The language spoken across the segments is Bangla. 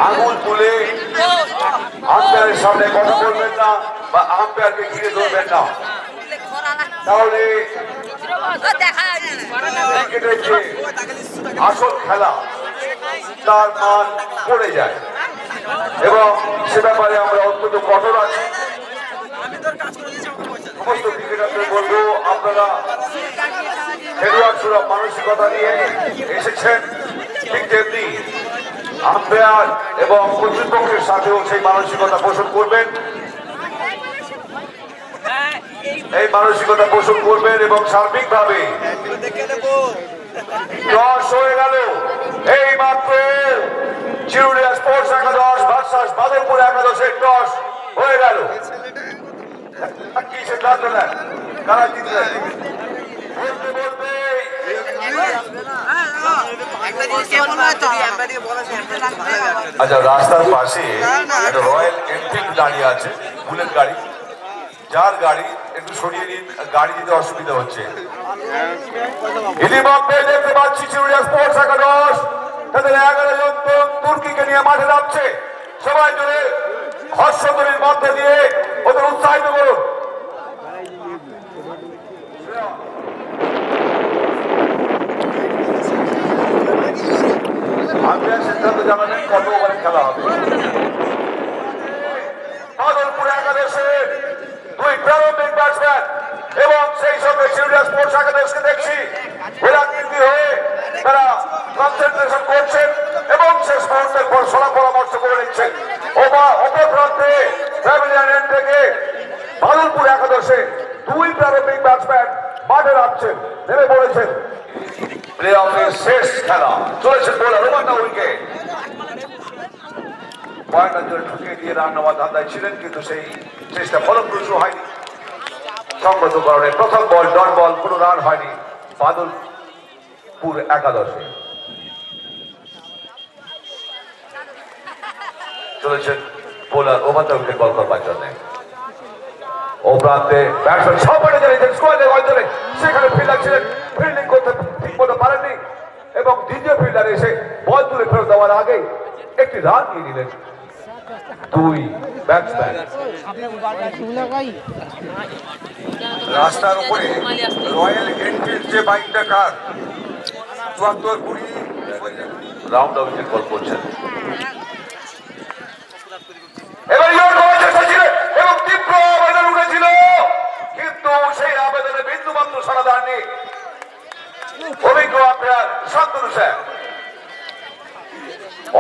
আঙুল তুলে আম্পায়ারের সামনে কথা বলবেন না বা আম্পায়ারকে ঘিরে ধরবেন না, তাহলে ক্রিকেটের যে আসল খেলা তার মান পড়ে যায় এবং সে ব্যাপারে আমরা অত্যন্ত কঠোর আছি। সমস্ত ক্রিকেটারদের বলবো, আপনারা খেলোয়াড় সুলভ মানসিকতা নিয়ে এসেছেন, ঠিক তেমনি আম্পায়ার এবং কর্তৃপক্ষের সাথেও সেই মানসিকতা পোষণ করবেন, এই মানসিকতা পোষণ করবেন এবং সার্বিকভাবে 10 হয়ে গেল। এই মাত্র চিরুলিয়া স্পোর্টস একাদশ ভার্সাস বাদলপুর একাদশের 10 হয়ে গেল। কি সিদ্ধান্ত নেন, কারা জিতলেন? বলতে বলতে আচ্ছা, রাস্তার পাশে একটা রয়্যাল এনফিল্ড দাঁড়িয়ে আছে, বুলেট গাড়ি, যার গাড়ি একটু সরিয়ে নিন, গাড়ি দিতে অসুবিধা হচ্ছে। ইতিমধ্যে দেখতে পাচ্ছি চিরুলিয়া স্পোর্টস একাদশ তাদের 11 জন তুর্কিকে নিয়ে মাঠে নামছে। সবাই জুড়ে হর্ষধ্বনির মধ্যে দিয়ে ওদের উৎসাহিত করুন। আম্পায়ার সিদ্ধান্ত জানাবেন কত ওভারে খেলা হবে। বাদলপুর একাদশের 2 প্রারম্ভিক ব্যাটসম্যান এবং সেই সঙ্গে চিরুলিয়া স্পোর্টস একাদশকে দেখছি গোলাকৃতি হয়ে তারা কনসেন্ট্রেশন করছেন এবং শেষ মুহূর্তের পর সলা পরামর্শ করে নিচ্ছেন। অপর প্রান্তে প্যাভিলিয়ন এন্ড থেকে বাদলপুর একাদশে 2 প্রারম্ভিক ব্যাটসম্যান মাঠে নামছেন, নেমে পড়েছেন। প্লে অফের শেষ খেলা চলেছেন বোলার রোমান্না উইকেট। পয়েন্টার জন্য ঠুকিয়ে দিয়ে রান নেওয়ার ধান্দায় ছিলেন, কিন্তু সেই চেষ্টা ফলপ্রসূ হয়নি। সংগত কারণে প্রথম বল ডট বল, কোনো রান হয়নি বাদলপুর একাদশে। চলেছেন বোলার ওভার উইকেট বল করবার জন্য। ও প্রান্তে ব্যাটসম্যান সবাই জানিয়েছেন স্কোয়ারের অঞ্চলে, সেখানে ফিল্ডার ছিলেন, ফিল্ডিং করতে ঠিক মতো পারেননি এবং দ্বিতীয় ফিল্ডার এসে বল তুলে ফেরত দেওয়ার আগে একটি রান নিয়ে নিলেন 2 ব্যাটসম্যান। রাস্তার উপরে রয়্যাল এনফিল্ড যে বাইকটা কার 74-20 রাউন্ড উইকেট বল করছেন। এবার এবং তীব্র আবেদন উঠেছিল, কিন্তু সেই আবেদনে বিন্দুমাত্র সাড়া দেননি অভিজ্ঞ আম্পায়ার শান্তনু স্যার।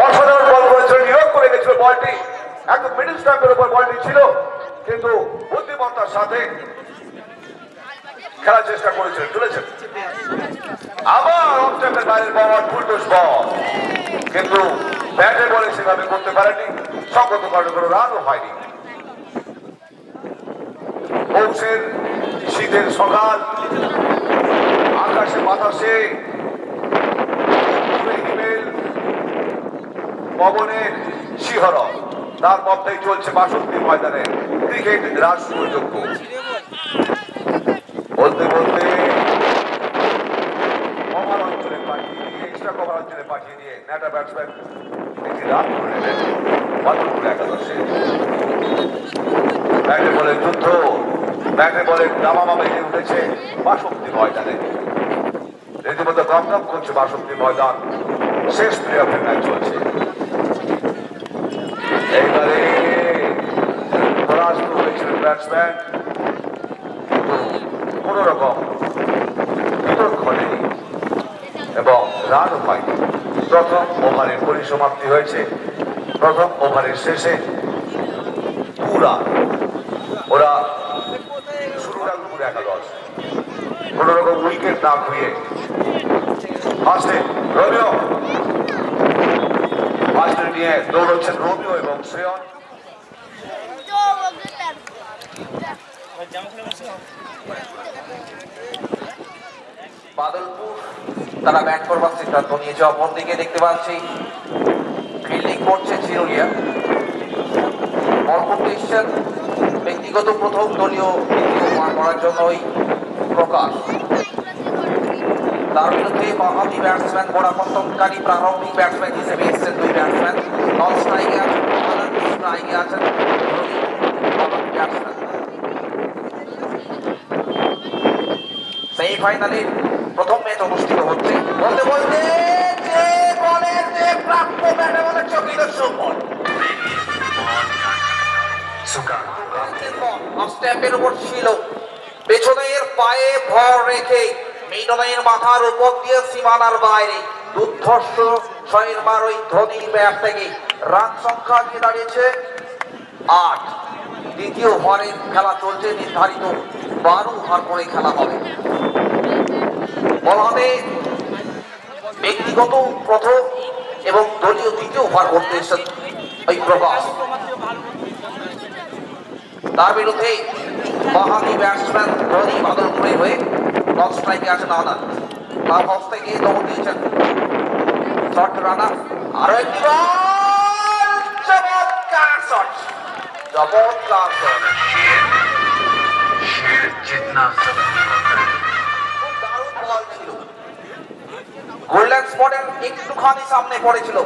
অসাধারণ বল করেছিল, নিয়োগ করে গেছিল বলটি, একদম মিডল স্ট্যাম্পের উপর বলটি ছিল, কিন্তু বুদ্ধিমত্তার সাথে খেলার চেষ্টা করেছিলেন, চলেছেন। আবার অফ স্ট্যাম্পের বাইরের বল, ফুলটুস বল, কিন্তু ব্যাটে বলে সেভাবে করতে পারেনি, সংগত কারণে কোনো রানও হয়নি। পৌষের শীতের সকাল, আকাশে বাতাসে হিমেল পবনের শিহরণ, তার মধ্যেই চলছে বাসন্তী ময়দানে ক্রিকেট রাষ্ট্রযোগ্য। বলতে বলতে কভার অঞ্চলে পাঠিয়ে দিয়ে, এক্সট্রা কভার অঞ্চলে পাঠিয়ে দিয়ে নেটা ব্যাটসম্যান একটি রান করে নেবেন বাদলপুর একাদশে। ব্যাটে বলে যুদ্ধ, ব্যাটে বলে দামামা বেজে উঠেছে বাসন্তী ময়দানে, রীতিমতো গমগম করছে বাসন্তী ময়দান। শেষ প্লে অফের ম্যাচ চলছে। এইবারে পরাস্ত হয়েছিলেন ব্যাটসম্যান, কিন্তু কোন রকম বিতর্ক ঘটেনি এবং রানও হয়নি। প্রথম ওভারের পরিসমাপ্তি হয়েছে, প্রথম ওভারের শেষে 2 রান। ওরা বাদলপুর একাদশ কোন রকম উইকেট না খুঁয়ে ফার্স্টে রোমিও, ফার্স্টে নিয়ে দৌড়চ্ছেন রোমিও এবং শ্রেয়ন। বাদলপুর তারা ব্যাট করবার সিদ্ধান্ত নিয়েছে। অপরদিকে দেখতে পাচ্ছি ফিল্ডিং করছে চিরুলিয়া। বল করতে এসছেন ব্যক্তিগত প্রথম দলীয় করার জন্য ওই প্রকাশ। তার বিরুদ্ধে বাহাতি ব্যাটসম্যান গোড়াপত্তনকারী প্রারম্ভিক ব্যাটসম্যান হিসেবে এসেছেন দুই ব্যাটসম্যান। নন স্ট্রাইকে আছেন, স্ট্রাইকে আছেন ব্যাটসম্যান। সেমিফাইনালের প্রথম ম্যাচ অনুষ্ঠিত হচ্ছে। বলতে বলতে যে বলের যে প্রাপ্য ব্যাটে বলে চকিত সুবল স্ট্যাম্পের উপর ছিল, পেছনের পায়ে ভর রেখে মিডনের মাথার উপর দিয়ে সীমানার বাইরে দুর্ধর্ষ 6 ওই ধোনির ব্যাট থেকে রান সংখ্যা গিয়ে দাঁড়িয়েছে 8। দ্বিতীয় ওভারের খেলা চলছে, নির্ধারিত 12 ওভার করে খেলা হবে। বলাতে ব্যক্তিগত প্রথম এবং দলীয় দ্বিতীয় ওভার করতে এসেছেন ওই প্রকাশ। তার বিরুদ্ধে বাহাতি ব্যাটসম্যান ধোনি বাদলপুরে হয়ে নন স্ট্রাইকে আছেন আনন্দ। তার হস্ত থেকে দৌড় দিয়েছেন শর্ট রানার। আরো একটি বল, চমৎকার শট, চমৎকার শট, দারুণ বল ছিল। গোল্ডেন স্পটের একটুখানি সামনে পড়েছিল,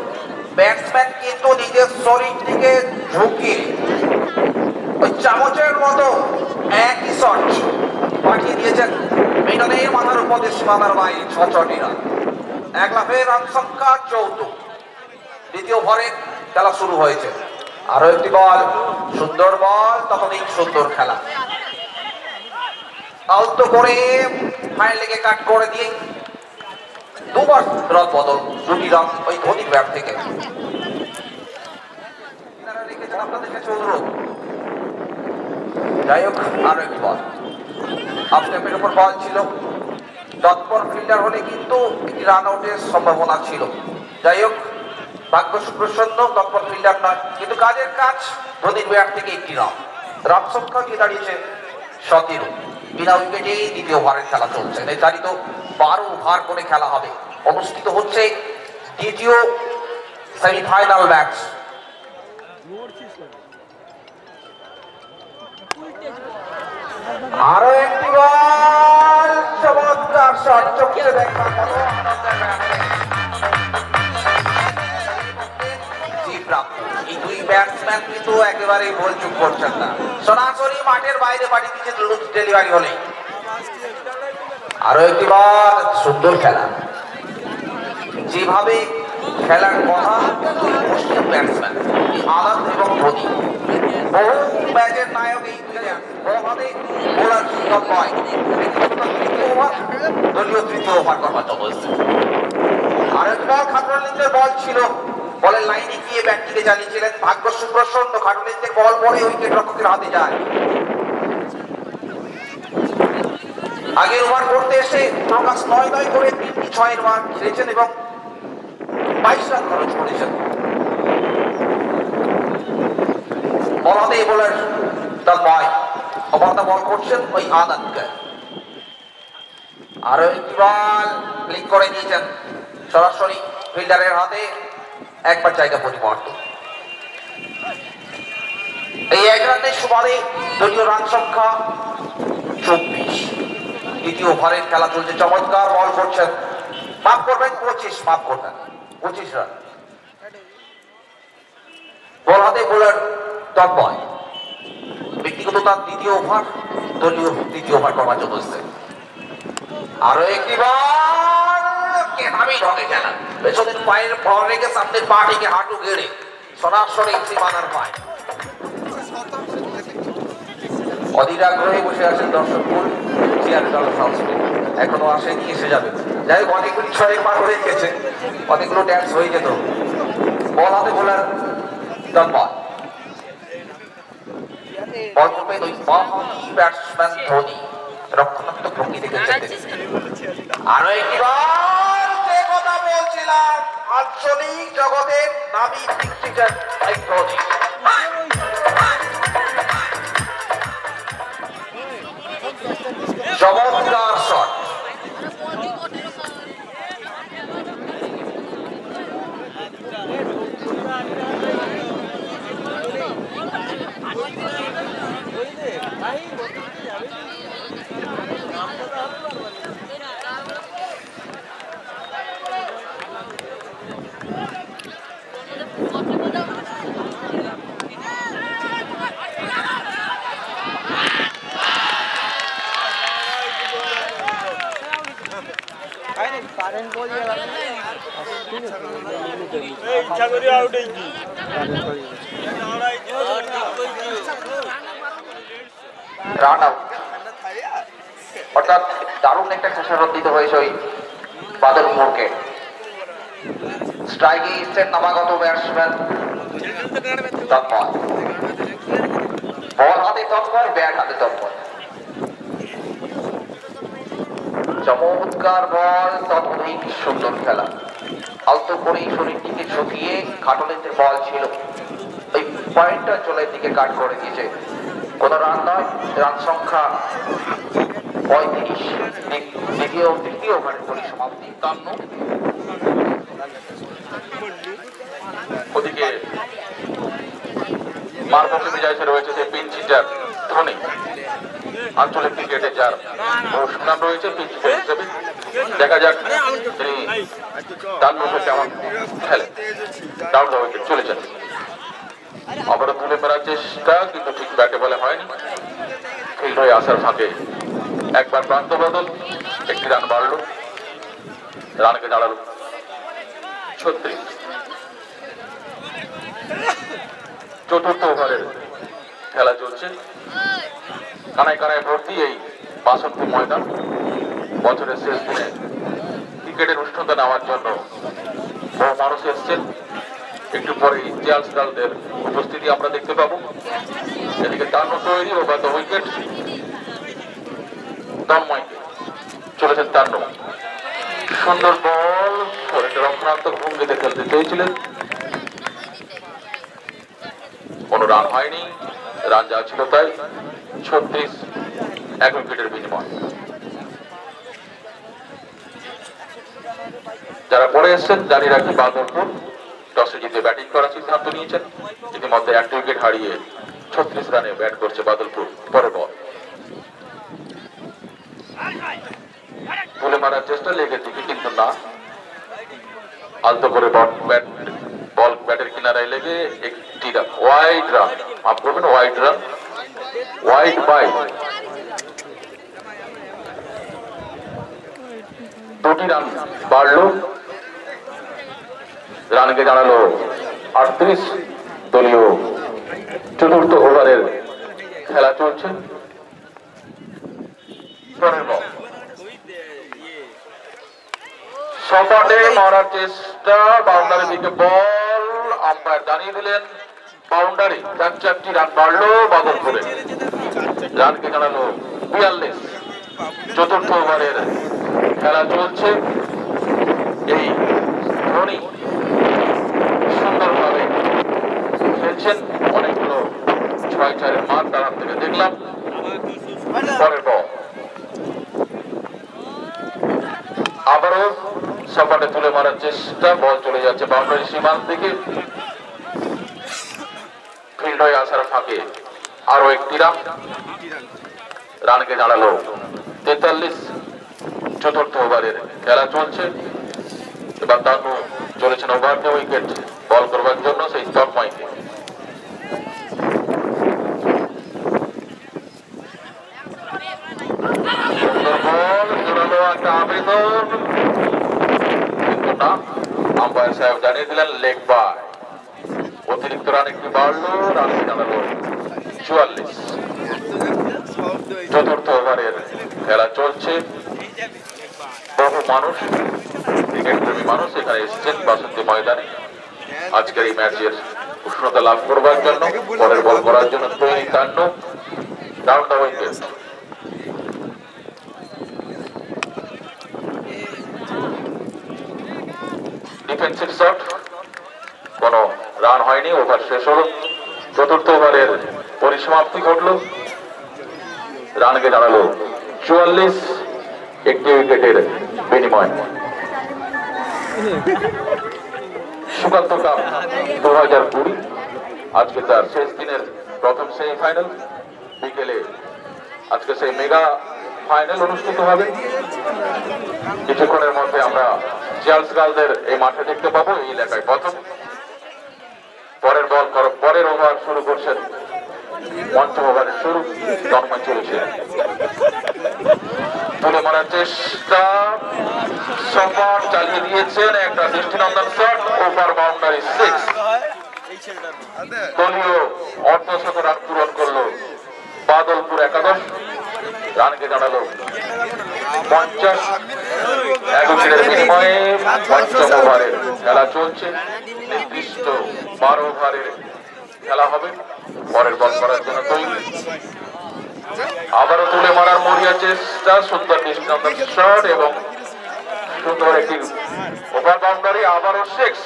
ব্যাটসম্যান কিন্তু নিজের শরীর থেকে ঝুঁকিয়ে ওই চামচের মতো একই শট পাঠিয়ে দিয়েছেন মিডনের মাথার উপর দিয়ে সীমানার বাইরে 6 রান। এক লাফে রান সংখ্যা 14। দ্বিতীয় ওভারে খেলা শুরু হয়েছে। আরো একটি বল, সুন্দর বল, ততদিন সুন্দর খেলা। আলতো করে ফাইল লেগে কাট করে দিয়ে দুবার রদ বদল, 2টি রান ওই ধোনির ব্যাট থেকে। রেখেছেন আপনাদের কাছে অনুরোধ। যাই হোক, আরো একটি বল, হাফ স্ট্যাম্পের উপর বল ছিল, তৎপর ফিল্ডার হলে কিন্তু একটি রান আউটের সম্ভাবনা ছিল। যাই হোক, ভাগ্য সুপ্রসন্ন, তৎপর ফিল্ডার নয়, কিন্তু কাজের কাজ। ধোনির ব্যাট থেকে একটি রান, রান সংখ্যা গিয়ে দাঁড়িয়েছে 17। বিনা উইকেটে দ্বিতীয় ওভারের খেলা চলছে। নির্ধারিত 12 ওভার করে খেলা হবে। অনুষ্ঠিত হচ্ছে দ্বিতীয় সেমিফাইনাল ম্যাচ। আরো একটি বল, চমৎকার শট, চোখে দেখার মতো এই দুই ব্যাটসম্যান কিন্তু একেবারেই বল চুপ করছেন না, সরাসরি মাঠের বাইরে পাঠিয়ে দিচ্ছেন লুজ ডেলিভারি হলে। আরো একটি বল, সুন্দর খেলা, যেভাবে খেলার কথা দুই মুসলিম ব্যাটসম্যান আনন্দ এবং ধোনি, বহু ম্যাচের নায়ক এই দুইজন। বোলার সুন্দর নয়, দলীয় তৃতীয় ওভার করার জন্য এসেছে। আরেক বল খাটুয়ালিদের বল ছিল, বলের লাইনে গিয়ে ব্যাটটিকে চালিয়েছিলেন। ভাগ্য সুপ্রসন্ন, খাটুয়ালিদের বল পরে উইকেট রক্ষকের হাতে যায়। আগের ওভার করতে এসে প্রকাশ 9 করে 3টি 6-এর বার খেলেছেন এবং 22 রান খরচ করেছেন। বল হাতে বোলার তন্ময় অবর্তা বল করছেন ওই আনন্দকে। আরো একটি বল ক্লিক করে দিয়েছেন সরাসরি ফিল্ডারের হাতে, একবার জায়গা পরিবর্তন। এই 1 রানের সুবাদে দলীয় রান সংখ্যা 24। দ্বিতীয় ওভারের খেলা চলছে, চমৎকার বল করছেন, মাফ করবেন 25, মাফ করবেন 25 রান। বল হাতে বোলার তন্ময়, ব্যক্তিগত তার দ্বিতীয় ওভার, দলীয় তৃতীয় ওভার করার জন্য এসেছে। আরো একটি বল, কেভাবেই ঢকে খেলা, পেছনের পায়ের ভর রেখে সামনের পা থেকে হাঁটু গেড়ে সরাসরি সীমানার পায়। অধীর আগ্রহে বসে আছেন দর্শকপুর চেয়ারে দল সাউন্ড, এখনো আসেনি, এসে যাবে। যাই হোক, অনেকগুলি 6-এর পার হয়ে গেছে, অনেকগুলো ড্যান্স হয়ে যেত। বল হাতে বোলার তন্ময়, বল করবেন ওই বাহাতি ব্যাটসম্যান ধোনি, রক্ষণাত্মক ভঙ্গি থেকে। আরো একটি বল, যে কথা বলছিলাম, আঞ্চলিক জগতের নামী ক্রিকেটার ধোনি। চমৎকার শট, রান আউট। অর্থাৎ দারুণ একটা খেসারত দিতে হয়েছে ওই বাদলপুরকে। স্ট্রাইকে এসছেন নবাগত ব্যাটসম্যান তন্ময়। বল হাতে তন্ময়, ব্যাট হাতে তন্ময়। চমৎকার বল, ততধিক সুন্দর খেলা। আলতো করে শরীরটিকে ঝুঁকিয়ে খাটলেতে বল ছিল, ওই পয়েন্টটা চলের দিকে কাট করে দিয়েছে। কোন রান নয়, রান সংখ্যা 35। দ্বিতীয় ওভারের পরিসমাপ্তি 53। ওদিকে মারমুখী বিজয় রয়েছে সেই পিচ হিটার ধোনি, আঞ্চলিক ক্রিকেটে যার সুনাম রয়েছে পিচ হিটার হিসেবে। দেখা যাক তিনি ডান মুখে কেমন খেলে। ডাউন দ্য উইকেট চলেছেন, আবারও তুলে ফেরার চেষ্টা, কিন্তু ঠিক ব্যাটে বলে হয়নি। ফিল্ড হয়ে আসার ফাঁকে একবার প্রান্ত বদল, একটি রান বাড়ল, রানকে দাঁড়ালো 36। চতুর্থ ওভারের খেলা চলছে, কানায় কানায় ভর্তি এই 62 ময়দান। বছরের শেষ দিনে ক্রিকেটের উষ্ণতা নেওয়ার জন্য বহু মানুষ এসছেন। একটু পরে চার্লস গালদের উপস্থিতি আমরা দেখতে পাবো। এদিকে টার্ন তৈরি, ওভার দ্য উইকেট, তন্ময়কে চলেছেন টার্ন। সুন্দর বল, শরীরটা রক্ষণাত্মক ভঙ্গিতে খেলতে চেয়েছিলেন, কোনো রান হয়নি। রান যা ছিল তাই 36, 1 উইকেটের বিনিময়। যারা পরে এসছেন জানিয়ে রাখি, বাদলপুর টসে জিতে ব্যাটিং করার সিদ্ধান্ত নিয়েছেন। ইতিমধ্যে 1 উইকেট হারিয়ে 36 রানে ব্যাট করছে বাদলপুর। পরে বল তুলে মারার চেষ্টা, লেগের দিকে কিন্তু না, আলতো করে বল ব্যাটের কিনারায় লেগে একটি ওয়াইড রান, মাফ করবেন ওয়াইড রান, ওয়াইড বাই। 2টি রান বাড়লো, রানকে দাঁড়ালো 38। দলীয় চতুর্থ ওভারের খেলা চলছে। সপাটে মারার চেষ্টা, বাউন্ডারির দিকে বল, আম্পায়ার জানিয়ে দিলেন বাউন্ডারি। 4টি রান বাড়লো বাদলপুরে, রানকে দাঁড়ালো 42। চতুর্থ ওভারের খেলা চলছে। এই ধোনি সুন্দরভাবে খেলছেন, অনেকগুলো 6-4-এর মান তার হাত থেকে দেখলাম। পরের বল আবারও সপাটে তুলে মারার চেষ্টা, বল চলে যাচ্ছে বাউন্ডারি সীমান্ত দিকে। ফিল্ড হয়ে আসার ফাঁকে আরো একটি রান, রানকে দাঁড়ালো 43। চতুর্থ ওভারের খেলা চলছে। এবার তানু চলেছেন ওভার দ্য উইকেট বল করবার জন্য সেই তন্ময়কে। সুন্দর বল, জোরালো একটা আবেদন, কিন্তু না, আম্পায়ার সাহেব জানিয়ে দিলেন লেগ বাই। অতিরিক্ত রান একটি বাড়লো, রানকে দাঁড়ালো 44। চতুর্থ ওভারের খেলা চলছে। বহু মানুষ, ক্রিকেট প্রেমী মানুষ এখানে এসেছেন 62 ময়দানে আজকের এই ম্যাচের উষ্ণতা লাভ করবার জন্য, পরের বল করার জন্য তৈরি কাণ্ড। Down the wicket, defensive shot, কোনো রান হয়নি। ওভার শেষ হলো, চতুর্থ ওভারের পরিসমাপ্তি ঘটল, রানকে দাঁড়ালো 44। 1টি উইকেটের বিনিময়। সুকান্ত কাপ 2020 আজকে তার শেষ দিনের প্রথম সেমিফাইনাল। বিকেলে আজকে সেই মেগা ফাইনাল অনুষ্ঠিত হবে। কিছুক্ষণের মধ্যে আমরা চার্লস গালদের এই মাঠে দেখতে পাবো, এই এলাকায় প্রথম। পরের ওভার শুরু করছেন, পঞ্চম ওভারের শুরু, তন্ময় চলেছে। তুলে মারার চেষ্টা, সফর চালিয়ে দিয়েছেন, একটা দৃষ্টিনন্দন শট, ওভার বাউন্ডারি 6। দলীয় অর্ধশত রান পূরণ করলো বাদলপুর একাদশ, রানকে দাঁড়ালো 50। 1 উইকেটের বিনিময়ে পঞ্চম ওভারের খেলা চলছে। নির্দিষ্ট 12 ওভারের খেলা হবে। পরের বল করার জন্য তৈরি, আবারও তুলে মারার মরিয়া চেষ্টা, সুন্দর দৃষ্টিনন্দন শট এবং সুন্দর একটি ওভার বাউন্ডারি, আবারও 6।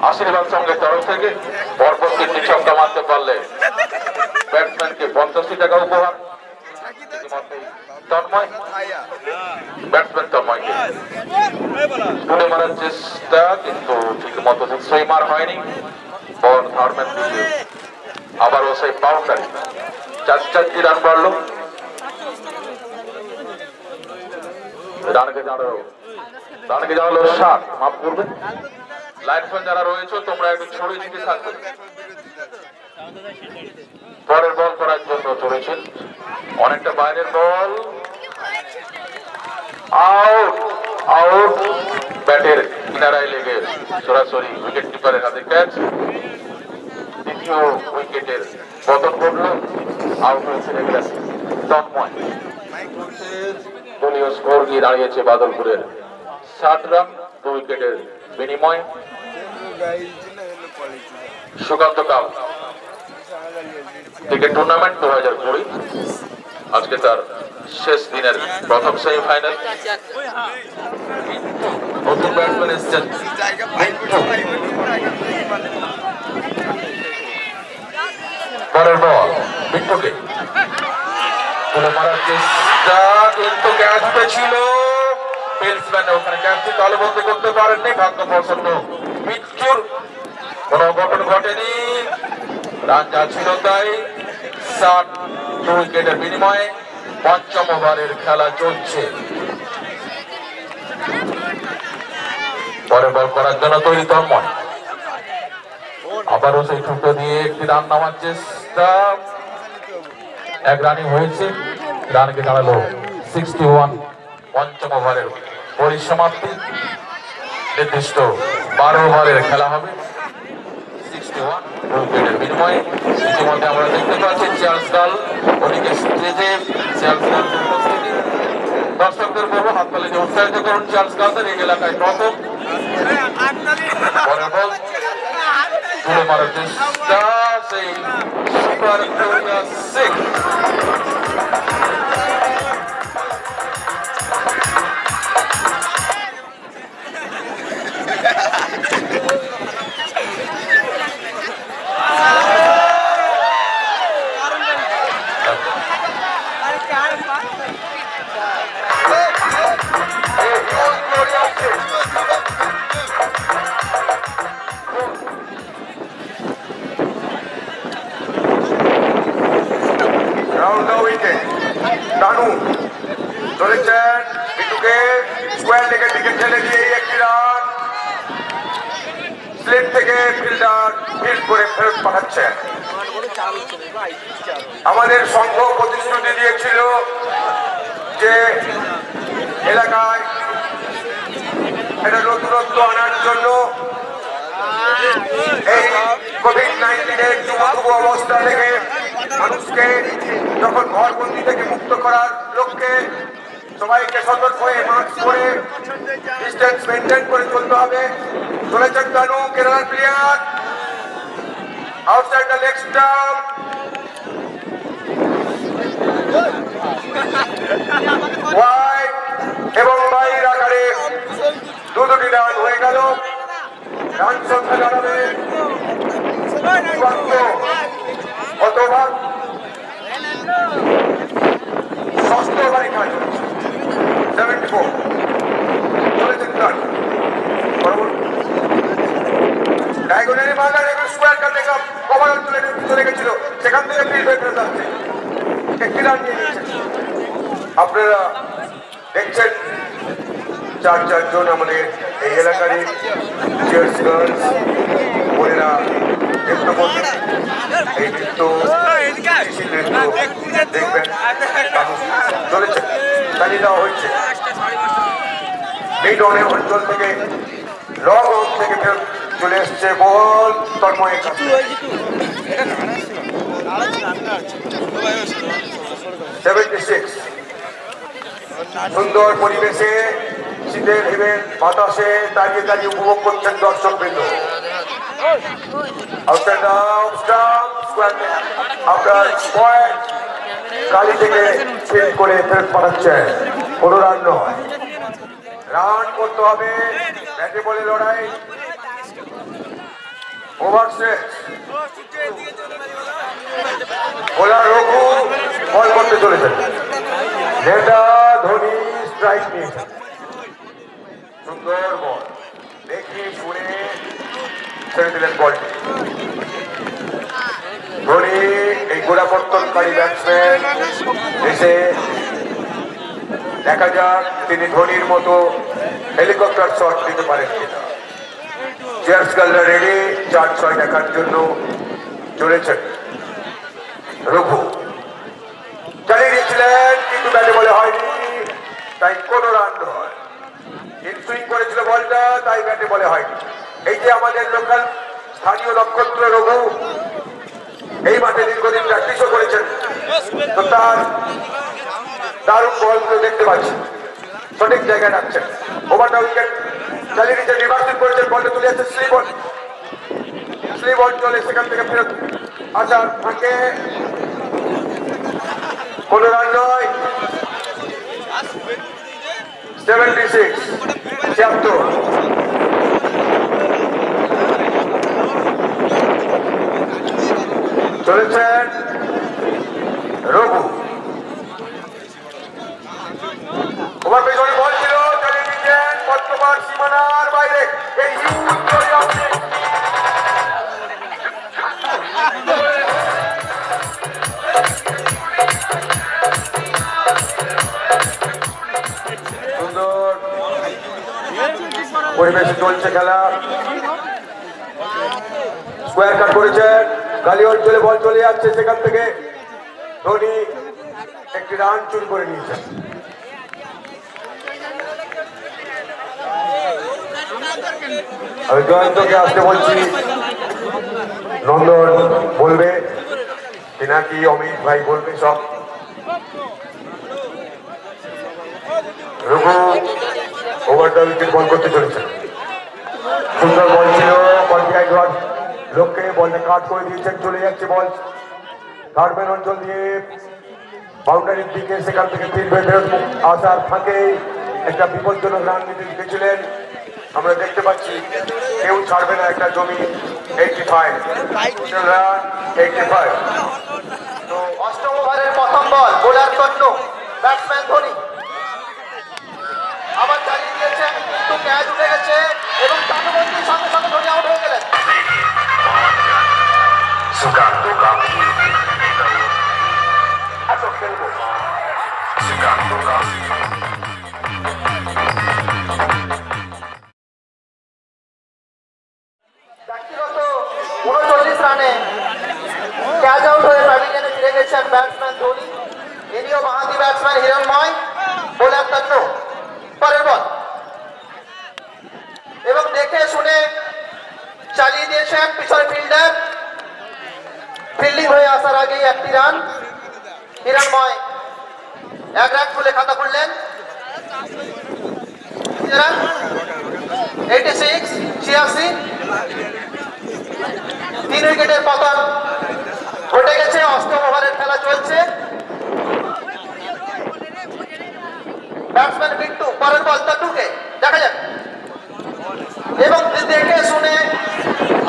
আশীর্বাদ সঙ্গের তরফ থেকে পরপর 3টি ছক্কা মারতে পারলে ব্যাটসম্যানকে 85 টাকা উপহার। তন্ময়, ব্যাটসম্যান তন্ময়কে তুলে মারার চেষ্টা, কিন্তু ঠিক মতো সেই মার হয়নি। বল থার্ডম্যান দিকে আবারও সেই বাউন্ডারি, 4টি রান বাড়লো। রানকে দাঁড়ালো 7। মাফ করবেন, লাইনম্যান যারা রয়েছে তোমরা একটু ছড়িয়ে ছিটিয়ে থাকবে। পরের বল করার জন্য চলেছেন, অনেকটা বাইরের বল, আউট। ব্যাটের কিনারায় লেগে সরাসরি উইকেট কিপারের হাতে ক্যাচ। দ্বিতীয় উইকেটের পতন ঘটল, আউট হয়েছে তন্ময়। দলীয় স্কোর গিয়ে দাঁড়িয়েছে বাদলপুরের 60 রান 2 উইকেটের বিনিময়। সুকান্ত কাপ ক্রিকেট টুর্নামেন্ট 2020 আজকে তার শেষ দিনের প্রথম সেমিফাইনাল। নতুন ব্যাটসম্যান এসেছেন, পরের বল বিট্টুকে তুলে মারার চেষ্টা, কিন্তু ক্যাচ পেয়েছিল ব্যাটসম্যান, ওখানে ক্যাচটি তালুবন্দি করতে পারেননি। ভাগ্যপ্রসন্ন বিট্টুর কোন অঘটন ঘটেনি, রান যা ছিল তাই। 7 2 উইকেটের বিনিময়ে পঞ্চম ওভারের খেলা চলছে। পরে বল করার জন্য তৈরি তন্ময়, আবারও সেই ঠুটো দিয়ে একটি রান নামার চেষ্টা, 1 রানই হয়েছে। রানকে দাঁড়ালো 61। পঞ্চম ওভারের পরিসমাপ্তি, নির্দিষ্ট 12 ওভারের খেলা হবে। 61 2 উইকেটের বিনিময়ে। ইতিমধ্যে আমরা দেখতে পাচ্ছি চার্লস গাল, ওদিকে স্টেজে চার্লস গাল উপস্থিতি। দর্শকদের বলবো হাততালি দিয়ে উৎসাহিত করুন চার্লস গালদের, এই এলাকায় প্রথম। পরের বল তুলে মারার চেষ্টা, সেই সুপার 6। চলেছেন বিটুকে স্কোয়ার লেগের দিকে ঠেলে দিয়ে একটি রান, স্লিপ থেকে ফিল্ডার ফিল্ড করে ফেরত পাঠাচ্ছেন। আমাদের সংঘ প্রতিশ্রুতি দিয়েছিল যে এলাকায় একটা নতুনত্ব আনার জন্য, এই কোভিড-19 যুব অবস্থা থেকে মানুষকে যখন ঘরবন্দি থেকে মুক্ত করার লক্ষ্যে সবাইকে সতর্ক হয়ে মাস্ক পরে ডিস্টেন্স মেনটেন করে চলতে হবে। চলেছেন তানু, কেরালার player, outside the leg stump, wide এবং বাইর আকারে 2টি রান হয়ে গেল। রান সংখ্যা দাঁড়াবে কত ওভার? 6ষ্ঠ ওভারে খেলা চলছে, 74। চলেছেন রান ডায়গোনালি মার্কার স্কোয়ার কাটে কভার চলে গেছিল, সেখান থেকে ফিল্ড হয়ে ফেরত যাচ্ছে, একটি রান নিয়ে নিচ্ছেন। আপনারা দেখছেন 4 জন আমাদের এই এলাকারই চিয়ার্স গার্লস বোনেরা নৃত্য করবে। এই নৃত্য দেখবেন চলেছে, চালিয়ে দেওয়া হচ্ছে। মিড অনের অঞ্চল থেকে লং অন থেকে ফেরত চলে এসছে বল তন্ময়ের কাছে। 76 সুন্দর পরিবেশে শীতের হিমেল বাতাসে দাঁড়িয়ে দাঁড়িয়ে উপভোগ করছেন দর্শক বৃন্দ। গাড়ি থেকে ফিল্ড করে ফেরত পাঠাচ্ছেন, কোনো রান নয়। রান করতে হবে, ব্যাটে বলে লড়াই। ওভার শেষ, বোলার রঘু বল করতে চলেছেন। নেতা ধোনি স্ট্রাইক নিয়েছেন। সুন্দর বল দেখে শুনে ছেড়ে দিলেন বলটি। ধোনি এই গোড়াপত্তনকারী ব্যাটসম্যান এসে দেখা যাক তিনি ধোনির মতো হেলিকপ্টার শট দিতে পারেন কিনা। চিয়ার্স গার্লরা রেডি 4-6 দেখার জন্য চলেছেন। রঘু চালিয়ে দিয়েছিলেন কিন্তু ব্যাটে বলে হয়নি, তাই কোনো রান নয়। সুইং করেছিল বলটা, তাই ব্যাটে বলে হয়নি। এই যে আমাদের লোকাল স্থানীয় নক্ষত্র রঘু এই মাঠে দীর্ঘদিন প্র্যাকটিসও করেছেন, তো তার দারুণ বলগুলো দেখতে পাচ্ছি, সঠিক জায়গায় রাখছেন। ওভারটা উইকেট চালিয়ে দিচ্ছেন, রিভার্সিং করেছেন, বলটা তুলে যাচ্ছে স্লি বল চলে সেখান থেকে ফেরত আসার ফাঁকে কোনো রান নয়। 76 চলেছেন রঘু। ওভার পেছনে বল ছিল, চালিয়ে দিচ্ছেন বর্তমান সীমানার বাইরে। এই সুন্দর পরিবেশে চলছে খেলা। স্কোয়ার কাট করেছেন, গালি অঞ্চলে বল চলে যাচ্ছে, সেখান থেকে ধোনি একটি রান চুরি করে নিয়েছেন। আমি জয়ন্তকে আসতে বলছি, নন্দন বলবে নাকি অমিত ভাই বলবে সব। রঘু ওভারটা উইকেট বল করতে চলেছে। সুন্দর বল ছিল, লোককে বলটা কাট করে দিয়েছেন, চলে যাচ্ছে বল গার্ডম্যান অঞ্চল দিয়ে বাউন্ডারির দিকে। সেখান থেকে ফেরত আসার ফাঁকে একটা বিপজ্জনক রান নিতে গেছিলেন। আমরা দেখতে পাচ্ছি কেউ ছাড়বে না একটা জমি। 85 রান 85। তো অষ্টম ওভারের প্রথম বল, বোলার তন্নু, ব্যাটসম্যান ধোনি। আবার চালিয়ে দিয়েছেন কিন্তু ক্যাচ উঠে গেছে এবং তানুবন্দির সঙ্গে সঙ্গে ধোনি আউট হয়ে গেলেন। ব্যক্তিগত 39 রানে ক্যাচ আউট হয়ে প্যাভিলিয়নে ফিরে গেছেন ব্যাটসম্যান ধোনি। ইনিও বাঁহাতি ব্যাটসম্যান হিরণময়, বোলার তন্নু। পরের বল এবং দেখে শুনে চালিয়ে দিয়েছেন পিছনে ফিল্ডার। ফিল্ডিং হয়ে আসার আগেই একটি রান। হিরণময় এক রান তুলে খাতা খুললেন। 86 3 উইকেটের পতন ঘটে গেছে। অষ্টম ওভারের খেলা চলছে। ব্যাটসম্যান বিট্টু, পরের বল তন্নুকে, দেখা যাক। এবং দেখে শুনে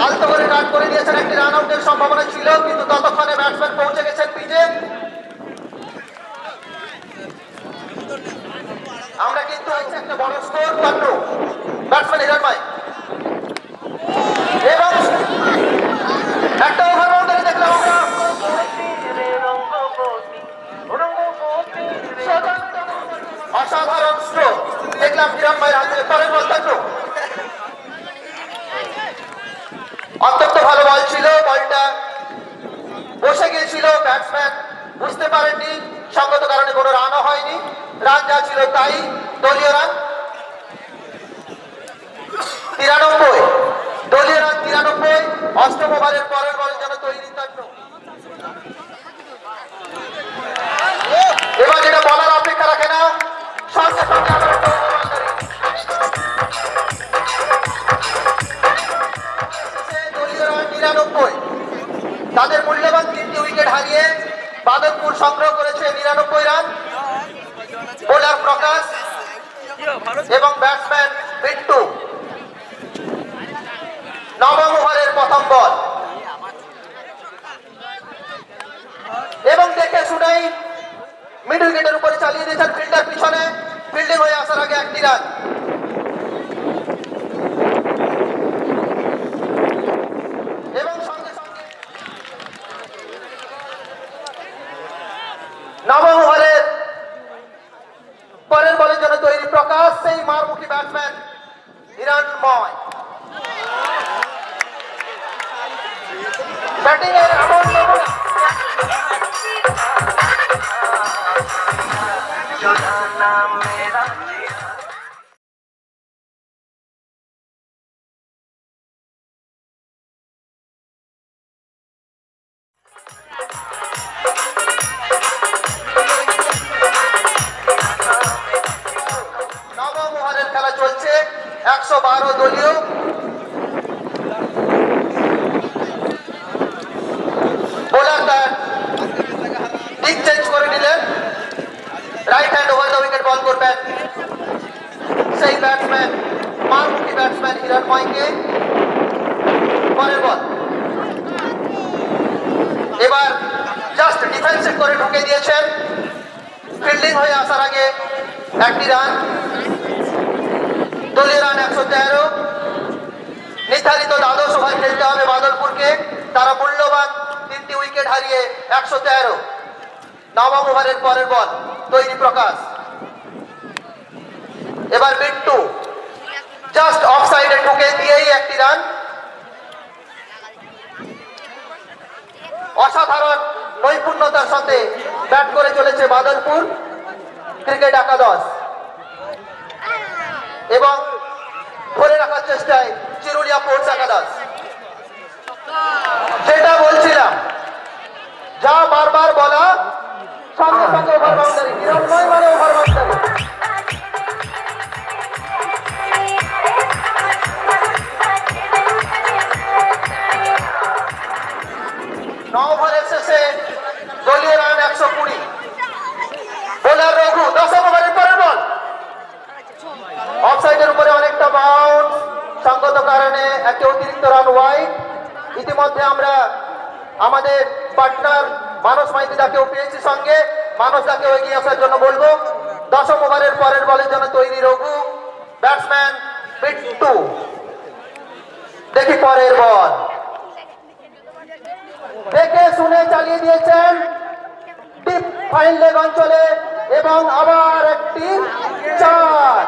আলতো করে রান করে দিয়েছেন। একটি রান আউটের সম্ভাবনা ছিল কিন্তু ততক্ষণে ব্যাটসম্যান পৌঁছে গেছেন পিচে। আমরা কিন্তু হয়েছে একটা বড় স্কোর। তন্নু, ব্যাটসম্যান হিরণময় এবং একটা ওভার বাউন্ডারি দেখলাম আমরা। অসাধারণ স্ট্রোক দেখলাম হিরণময়ের হাতে। পরের বল তন্নু, অত্যন্ত ভালো বল ছিল, বলটা বসে গিয়েছিল, ব্যাটসম্যান বুঝতে পারেননি, সঙ্গত কারণে কোনো রানও হয়নি। রান যা ছিল তাই, দলীয় রান 93, দলীয় রান 93। অষ্টম ওভারের পরের বলের জন্য তৈরি তাজ্জু। এবার যেটা বলার অপেক্ষা রাখে না, সঙ্গে সঙ্গে আবার দলীয় রান 99। তাদের মূল্যবান 3টি উইকেট হারিয়ে বাদলপুর সংগ্রহ করেছে 99 রান। বোলার প্রকাশ এবং ব্যাটসম্যান বিট্টু। নবম ওভারের প্রথম বল এবং দেখে শুনেই মিড উইকেটের উপরে চালিয়ে দিয়েছেন ফিল্ডার, পিছনে ফিল্ডিং হয়ে আসার আগে একটি রান। এবং সঙ্গে সঙ্গে নবম ওভারের পরের বলের জন্য তৈরি প্রকাশ, সেই মারমুখী ব্যাটসম্যান হিরণময়। ব্যাটিং এর এমন নমুনা নবম ওভারের খেলা চলছে, 112 দলীয়। বোলার তার দিক চেঞ্জ করে নিলেন, right hand over the wicket bowl করবেন সেই ব্যাটসম্যান, মারমুখী ব্যাটসম্যান হিরণময়কে। পরের বল এবার জাস্ট ডিফেন্সিভ করে ঢুকে দিয়েছেন, ফিল্ডিং হয়ে আসার আগে একটি রান। দলীয় রান 113। নির্ধারিত দ্বাদশ ওভার খেলতে হবে বাদলপুরকে, তারা মূল্যবান 3টি উইকেট হারিয়ে 113। নবম ওভারের পরের বল তৈরি প্রকাশ, এবার বিট্টু জাস্ট অফ সাইডে ঢুকে দিয়েই একটি রান। অসাধারণ নৈপুণ্যতার সাথে ব্যাট করে চলেছে বাদলপুর ক্রিকেট একাদশ এবং ধরে রাখার চেষ্টায় চিরুলিয়া স্পোর্টস একাদশ। যেটা বলছিলাম, যা বারবার বলা, সঙ্গে সঙ্গে ওভার বাউন্ডারি, হিরণময় মানে ওভার বাউন্ডারি। ওভারের শেষে দলীয় রান 120। বোলার রঘু, 10 ওভারের পরের বল অফসাইডের উপরে অনেকটা বাউন্স, সঙ্গত কারণে একটি অতিরিক্ত রান ওয়াইড। ইতিমধ্যে আমরা আমাদের পার্টনার মানস মাইতিদাকেও পেয়েছি সঙ্গে, মানস দাকেও এগিয়ে আসার জন্য বলবো। 10 ওভারের পরের বলের জন্য তৈরি রঘু, ব্যাটসম্যান বিট্টু। দেখি পরের বল, দেখে শুনে চালিয়ে দিয়েছেন ডিপ ফাইন লেগ অঞ্চলে এবং আবার একটি 4।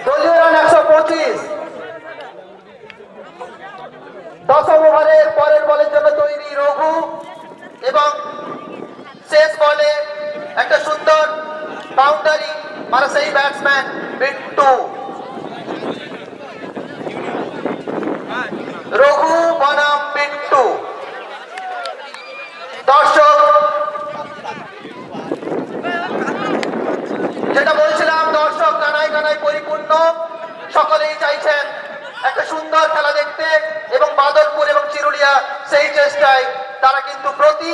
দলীয় রান 125। 10 ওভারের পরের বলের জন্য তৈরি রঘু এবং শেষ বলে একটা সুন্দর বাউন্ডারি মারা সেই ব্যাটসম্যান বিট্টু। রঘু বনাম বিট্টু। দর্শক, যেটা বলছিলাম, দর্শক কানায় কানায় পরিপূর্ণ, সকলেই চাইছেন একটা সুন্দর খেলা দেখতে এবং বাদলপুর এবং চিরুলিয়া সেই চেষ্টায় তারা কিন্তু প্রতি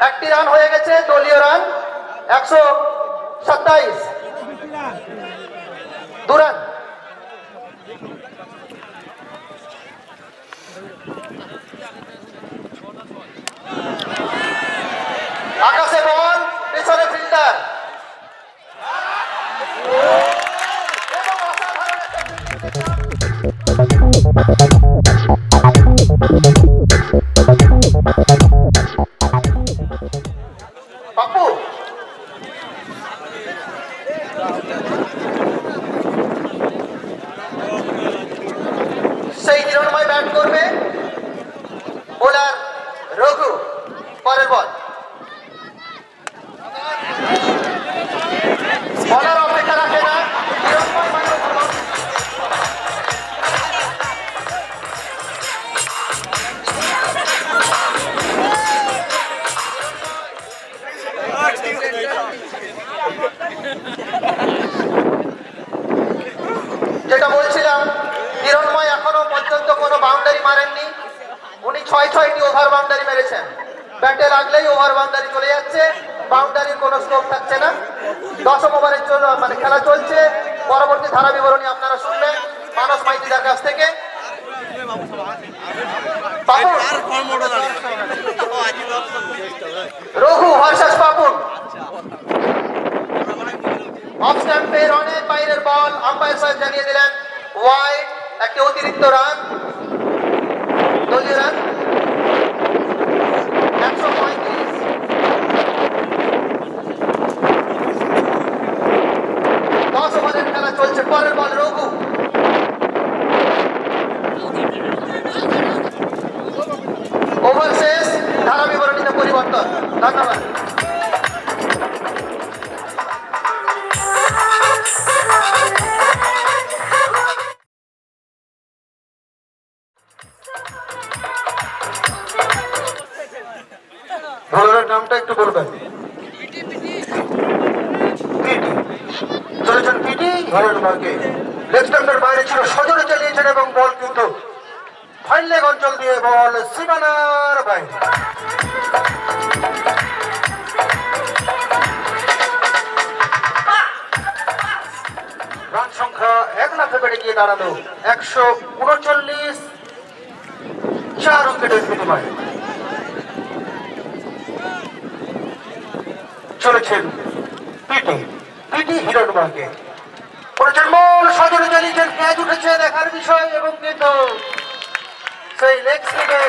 একটি রান হয়ে গেছে। দলীয় রান 127, 2 রান। আকাশে বল, পেছনে ফিল্ডার মেরেছেন, ব্যাটে লাগলেই ওভার বাউন্ডারি চলে যাচ্ছে, বাউন্ডারির কোনো স্কোপ থাকছে না। 10ম ওভারের জন্য মানে খেলা চলছে। পরবর্তী ধারা বিবরণী আপনারা শুনবেন মানস মাইতিদার কাছ থেকে। রঘু ভার্সাস পাপুন, অফ স্ট্যাম্পের অনেক বাইরের বল, আম্পায়ার সাহেব জানিয়ে দিলেন ওয়াইড, একটি অতিরিক্ত রান, দলীয় রান 135। 10 ওভারের খেলা চলছে। পরের বল রঘু, ওভার শেষ, ধারা বিবরণীতে পরিবর্তন। ধন্যবাদ। বোলারের নামটা একটু বলবেন। চলেছেন পিটি ঘরের মার্কে, লেগ স্টাম্পের বাইরে ছিল, সজোরে চালিয়েছেন এবং বল কিন্তু ফাইন লেগ অঞ্চল দিয়ে বল সীমানার বাইরে। রান সংখ্যা 1 লাফে বেড়ে গিয়ে দাঁড়ালো 139, 4 উইকেটের বিনিময়ে। চলেছেন পিটি হিরণমাকে, করেছেন বল, সজোরে চালিয়েছেন, ক্যাচ উঠেছে, দেখার বিষয় এবং কিন্তু সেই লেগ স্লিপে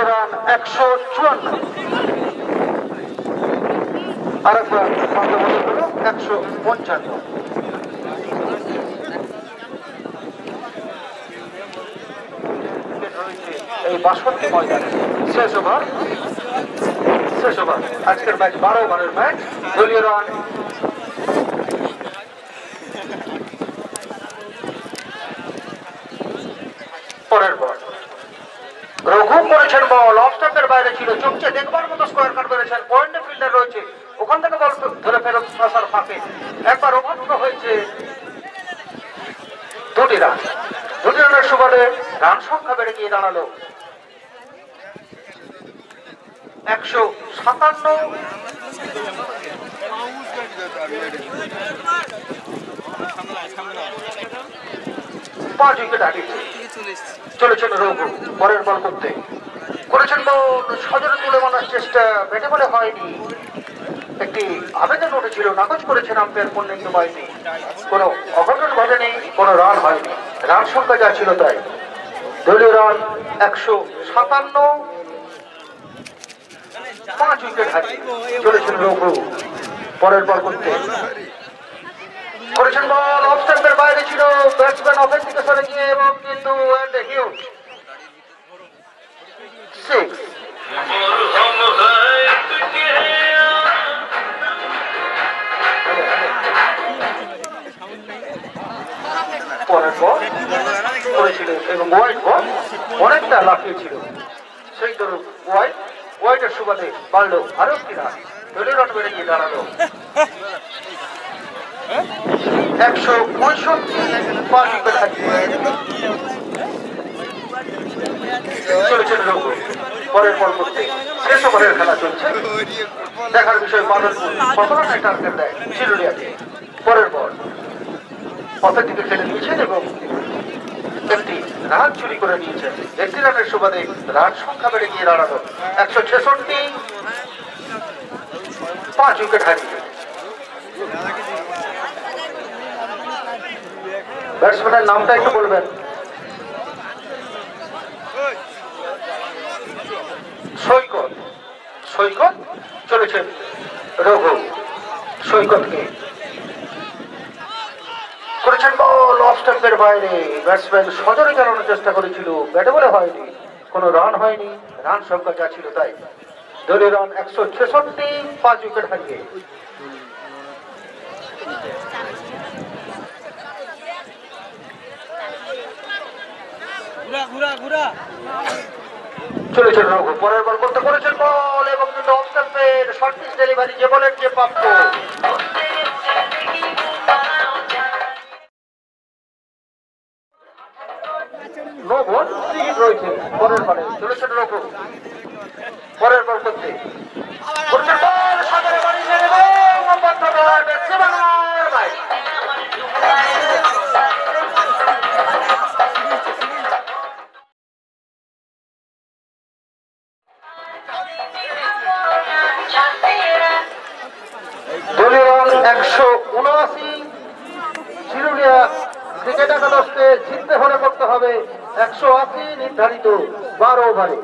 রান 154, আরেকবার 155। এই 62 ময়দানে শেষ ওভার। আজকের ম্যাচ 12 ওভারের ম্যাচ। দলীয় রান পরের বল রঘু করেছেন বল, অফ স্টাম্পের বাইরে ছিল, চোখে দেখবার মতো স্কোয়ার কাট করেছেন, পয়েন্টে ফিল্ডার রয়েছে, ওখান থেকে বল ধরে ফেরত আসার ফাঁকে একবার ওভারভুক্ত হয়েছে। 2টি রান, 2টি রানের সুবাদে রান সংখ্যা বেড়ে গিয়ে দাঁড়ালো 157। 5 উইকেট হারিয়েছে। চলেছেন রঘু পরের বল করতে, করেছেন বল, সজোরে তুলে মানার চেষ্টা, ব্যাটে বলে হয়নি, একটি আবেদন উঠেছিল, নাকচ করেছেন আম্পায়ার পূর্ণেন্দু মাইতি। কোনো অঘটন ঘটেনি, কোনো রান হয়নি। রান সংখ্যা যা ছিল তাই। দলীয় রান 157, 5 উইকেট হারিয়ে চলেছেন রঘু। পরের বল করতে করেছেন বল অফ স্টাম্পের বাইরে ছিল, ব্যাটসম্যান অফের দিকে সরে গিয়ে এবং কিন্তু হিউজ 6। পরের বল করেছিল এবং ওয়াইড বল অনেকটা লাফিয়েছিল, সেই ধরুন ওয়াইডের সুবাদে বাড়লো আরো একটি রান। দলীয় রান বেড়ে গিয়ে দাঁড়ালো 165। চলেছেন রঘু। পরের বল করতে শেষ ওভারের খেলা চলছে। দেখার বিষয় বাদলপুর কতটা টার্গেট দেয় চিরুলিয়াকে। পরের বল পথের দিকে ফেলে দিয়েছেন এবং একটি রান চুরি করে নিয়েছেন। একটি রানের সুবাদে রান সংখ্যা বেড়ে গিয়ে দাঁড়ালো 166, 5 উইকেট হারিয়ে। ব্যাটসম্যানের নামটা একটু বলবেন। সৈকত চলেছেন রঘু। সৈকতকে করেছেন বল অফ স্টাম্পের বাইরে। ব্যাটসম্যান সজোরে চালানোর চেষ্টা করেছিল, ব্যাটে বলে হয়নি, কোনো রান হয়নি। রান সংখ্যা যা ছিল তাই। দলীয় রান 166, 5 উইকেট হারিয়ে। চলেছেন রঘু। পরের বল করতে করেছেন বল এবং কিন্তু অফ স্টাম্পের শর্ট পিচ ডেলিভারি, যে বলের যে প্রাপ্য। নো বল রয়েছে পরের বলে। চলেছেন রঘু। পরের বল করতে করেছেন বল সাগরে বাড়িয়েছেন এবং দলীয় রান 179। চিরুলিয়া ক্রিকেট একাদশকে জিততে হলে করতে হবে 180 নির্ধারিত 12 ওভারে।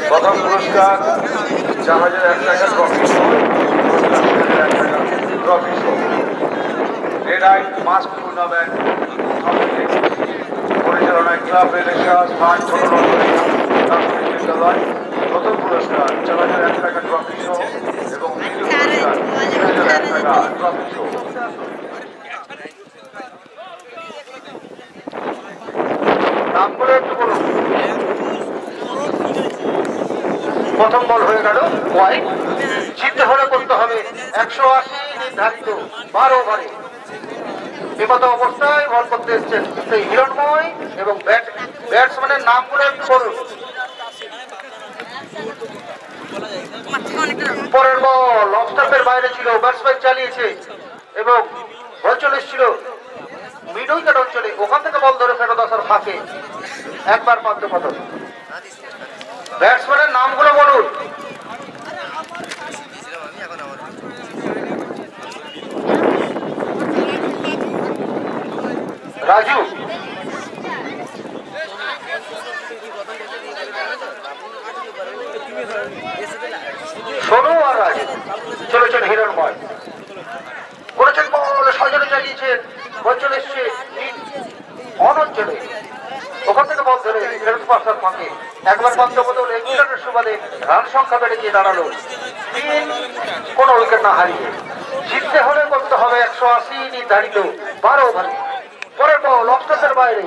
প্রথম পুরস্কার 4001 টাকা trophy day night mask tournament পরিচালনায় ক্লাব রেলেশাস পাঁচ ছোট বিদ্যালয়। প্রথম পুরস্কার 4001 টাকা ট্রফি সহ এবং দ্বিতীয় পুরস্কার 3001 টাকা ট্রফি সহ। নামগুলো একটু বলুন। প্রথম বল হয়ে গেল ওয়াইড। জিততে হলে করতে হবে 180 নির্ধারিত 12 ওভারে। বিপদ অবস্থায় বল করতে এসছেন সেই হিরণময় এবং ব্যাটসম্যানের নামগুলো একটু বলুন। পরের বল অফ স্টাম্পের বাইরে ছিল, ব্যাটসম্যান চালিয়েছে এবং বল চলে এসেছিল মিড উইকেট অঞ্চলে, ওখান থেকে বল ধরে ফেরত আসার ফাঁকে একবার মাত্র পতন। ব্যাটসম্যানের নামগুলো বলুন। রাজু সোনু আর রাজু চলেছেন হিরণময় করেছেন বল সজনে চালিয়েছেন বল চলে এসছে অনঞ্চলে ওখান থেকে বল ধরে ফেরত পাশার ফাঁকে একবার পঞ্চবদল 1 রানের সুবাদে রান সংখ্যা বেড়ে গিয়ে দাঁড়ালো 3 কোনো উইকেট না হারিয়ে জিততে হলে করতে হবে 180 নির্ধারিত 12 ওভারে পরের বল অফস্টাম্পের বাইরে